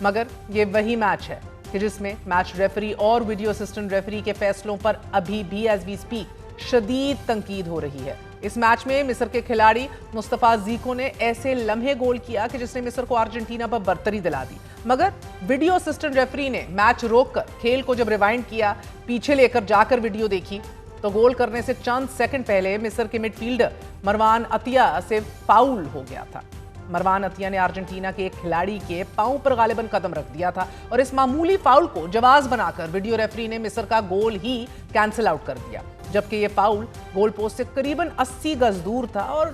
B: मगर ये वही मैच है कि जिसमें मैच रेफरी और वीडियो असिस्टेंट रेफरी के फैसलों पर अभी भी एज वी स्पीक शदीद तंकीद हो रही है। इस मैच में मिस्र के खिलाड़ी मुस्तफा जीको ने ऐसे लम्हे गोल किया कि जिसने मिस्र को अर्जेंटीना पर बरतरी दिला दी, मगर वीडियो असिस्टेंट रेफरी ने मैच रोककर खेल को जब रिवाइंड किया, पीछे लेकर जाकर वीडियो देखी, तो गोल करने से चंद सेकंड पहले मिस्र के मिडफील्डर मरवान अतिया से फाउल हो गया था। मरवान अतिया ने अर्जेंटीना के एक खिलाड़ी के पांव पर गालिबन कदम रख दिया था और इस मामूली फाउल को जवाज बनाकर वीडियो रेफरी ने मिस्र का गोल ही कैंसिल आउट कर दिया, जबकि यह फाउल गोल पोस्ट से करीबन 80 गज दूर था और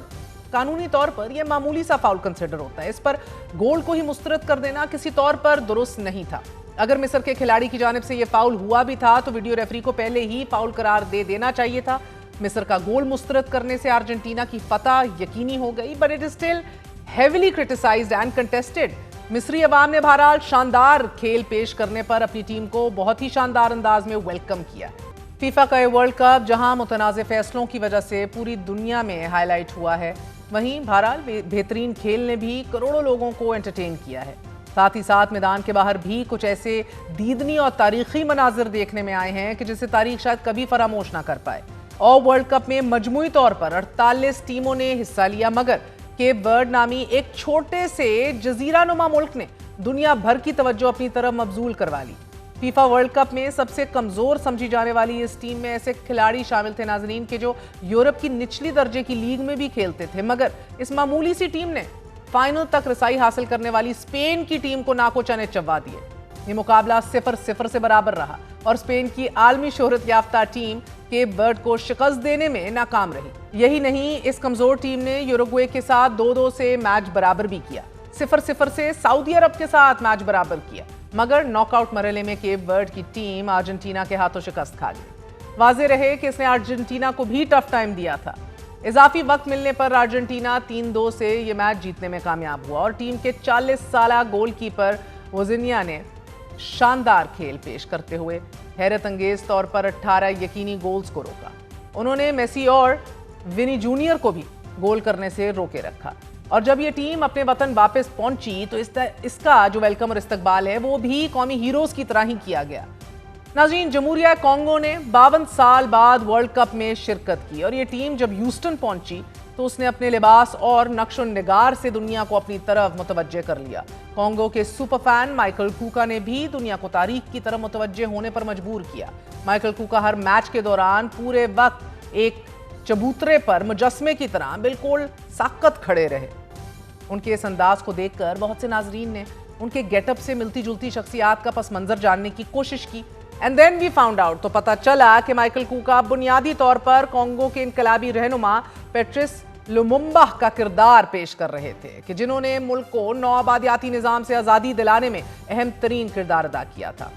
B: कानूनी तौर पर यह मामूली सा फाउल कंसिडर होता है। इस पर गोल को ही मुस्तरद कर देना किसी तौर पर दुरुस्त नहीं था। अगर मिस्र के खिलाड़ी की जानिब से यह फाउल हुआ भी था तो वीडियो रेफरी को पहले ही फाउल करार दे देना चाहिए था। मिस्र का गोल मुस्तरद करने से अर्जेंटीना की फतह यकीनी हो गई, but it is still heavily criticised and contested. मिस्री अवाम ने बहरहाल शानदार खेल पेश करने पर अपनी टीम को बहुत ही शानदार अंदाज में वेलकम किया। फीफा का वर्ल्ड कप जहां मुतनाज़ फैसलों की वजह से पूरी दुनिया में हाईलाइट हुआ है, वहीं बहरहाल बेहतरीन खेल ने भी करोड़ों लोगों को एंटरटेन किया है। साथ ही साथ मैदान के बाहर भी कुछ ऐसे दीदनी और तारीखी मनाजिर देखने में आए हैं कि जिसे तारीख शायद कभी फरामोश ना कर पाए। और वर्ल्ड कप में मजमूई तौर पर 48 टीमों ने हिस्सा लिया, मगर केप वर्ड नामी एक छोटे से जजीरा नुमा मुल्क ने दुनिया भर की तवज्जो अपनी तरफ मबजूल करवा ली। फीफा वर्ल्ड कप में सबसे कमजोर समझी जाने वाली इस टीम में ऐसे खिलाड़ी शामिल थे नाजरीन के जो यूरोप की निचली दर्जे की लीग में भी खेलते थे, मगर इस मामूली सी टीम ने फाइनल तक रसाई हासिल करने वाली स्पेन की टीम को नाको चने चबा दिए। ये मुकाबला 0-0 से बराबर रहा और स्पेन की आलमी शोहरत याफ्ता टीम केप वर्ड को शिकस्त देने में नाकाम रही। यही नहीं, इस कमजोर टीम ने यूरुग्वे के साथ 2-2 से मैच बराबर भी किया, 0-0 से सऊदी अरब के साथ मैच बराबर किया, मगर नॉकआउट मरहले में केप वर्ड की टीम अर्जेंटीना के हाथों शिकस्त खा गई। वाज़ेह रहे कि इसने अर्जेंटीना को भी टफ टाइम दिया था। इजाफी वक्त मिलने पर अर्जेंटीना 3-2 से ये मैच जीतने में कामयाब हुआ और टीम के 40 साला गोलकीपर वोजिनिया ने शानदार खेल पेश करते हुए हैरत अंगेज तौर पर 18 यकीनी गोल्स को रोका। उन्होंने मेसी और विनी जूनियर को भी गोल करने से रोके रखा और जब ये टीम अपने वतन वापस पहुंची तो इसका जो वेलकम और इस्तकबाल है वो भी कौमी हीरोज की तरह ही किया गया। नाज़रीन, जमहूरिया कॉन्गो ने 52 साल बाद वर्ल्ड कप में शिरकत की और ये टीम जब ह्यूस्टन पहुंची तो उसने अपने लिबास और नक्शो निगार से दुनिया को अपनी तरफ मुतवज्जे कर लिया। कॉन्गो के सुपर फैन माइकल कूका ने भी दुनिया को तारीख की तरफ मुतवज्जे होने पर मजबूर किया। माइकल कूका हर मैच के दौरान पूरे वक्त एक चबूतरे पर मुजस्मे की तरह बिल्कुल साकत खड़े रहे। उनके इस अंदाज को देखकर बहुत से नाजरीन ने उनके गेटअप से मिलती जुलती शख्सियात का पस मंजर जानने की कोशिश की। And then we found out, तो पता चला कि माइकल कूका बुनियादी तौर पर कॉन्गो के इनकलाबी रहनुमा पेट्रिस लुमुम्बा का किरदार पेश कर रहे थे कि जिन्होंने मुल्क को नौआबादियाती निज़ाम से आज़ादी दिलाने में अहम तरीन किरदार अदा किया था।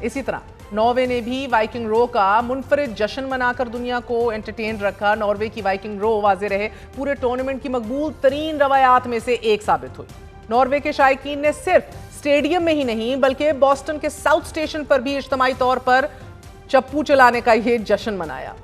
B: इसी तरह नॉर्वे ने भी वाइकिंग रो का मुनफरिद जश्न मनाकर दुनिया को एंटरटेन रखा। नॉर्वे की वाइकिंग रो वाज़ेह रहे पूरे टूर्नामेंट की मकबूल तरीन रवायात में से एक साबित हुई। नॉर्वे के शायकीन ने सिर्फ स्टेडियम में ही नहीं बल्कि बॉस्टन के साउथ स्टेशन पर भी इज्तिमाई तौर पर चप्पू चलाने का ये जश्न मनाया।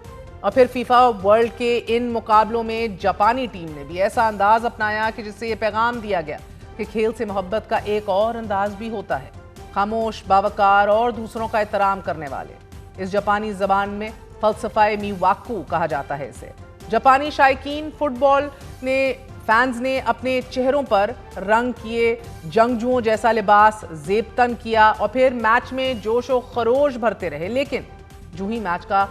B: और फिर फीफा वर्ल्ड के इन मुकाबलों में जापानी टीम ने भी ऐसा अंदाज अपनाया कि जिससे ये पैगाम दिया गया कि खेल से मोहब्बत का एक और अंदाज भी होता है, खामोश, बावकार और दूसरों का एहतराम करने वाले। इस जापानी जबान में फलसफाए मीवाकू कहा जाता है इसे। जापानी शायकीन फुटबॉल ने फैंस ने अपने चेहरों पर रंग किए, जंगजुओं जैसा लिबास जेबतन किया और फिर मैच में जोश व खरोश भरते रहे। लेकिन जो ही मैच का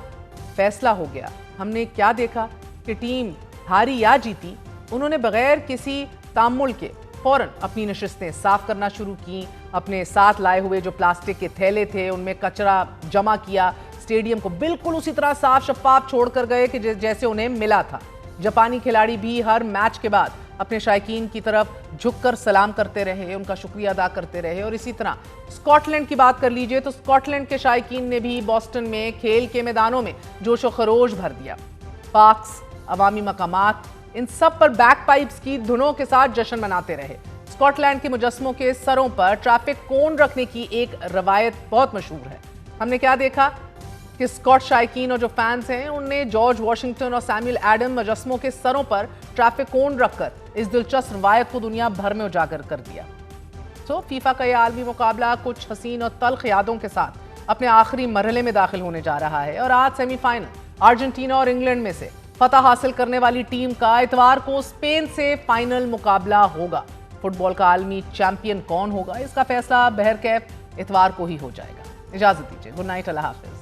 B: फैसला हो गया, हमने क्या देखा कि टीम हारी या जीती, उन्होंने बगैर किसी तामुल के फौरन अपनी नशिस्तें साफ करना शुरू की, अपने साथ लाए हुए जो प्लास्टिक के थैले थे उनमें कचरा जमा किया, स्टेडियम को बिल्कुल उसी तरह साफ शफाफ छोड़कर गए कि जैसे उन्हें मिला था। जापानी खिलाड़ी भी हर मैच के बाद अपने शायकीन की तरफ झुककर सलाम करते रहे, उनका शुक्रिया अदा करते रहे। और इसी तरह स्कॉटलैंड की बात कर लीजिए तो स्कॉटलैंड के शायकीन ने भी बोस्टन में खेल के मैदानों में जोश व खरोश भर दिया। पार्क्स, अवामी मकामात, इन सब पर बैक पाइप्स की धुनों के साथ जश्न मनाते रहे। स्कॉटलैंड के मुजस्मों के सरों पर ट्रैफिक कोन रखने की एक रवायत बहुत मशहूर है। हमने क्या देखा कि स्कॉट शायकीन और जो फैंस हैं उनने जॉर्ज वॉशिंगटन और सैमुअल एडम मुजस्मों के सरों पर ट्रैफिक कोन रखकर इस दिलचस्प रवायत को दुनिया भर में उजागर कर दिया। तो फीफा का यह आलमी मुकाबला कुछ हसीन और तल्ख यादों के साथ अपने आखिरी मरहले में दाखिल होने जा रहा है और आज सेमीफाइनल अर्जेंटीना और इंग्लैंड में से फतह हासिल करने वाली टीम का इतवार को स्पेन से फाइनल मुकाबला होगा। फुटबॉल का आलमी चैंपियन कौन होगा, इसका फैसला बहरकैफ इतवार को ही हो जाएगा। इजाजत दीजिए, गुड नाइट, अल्लाह हाफिज।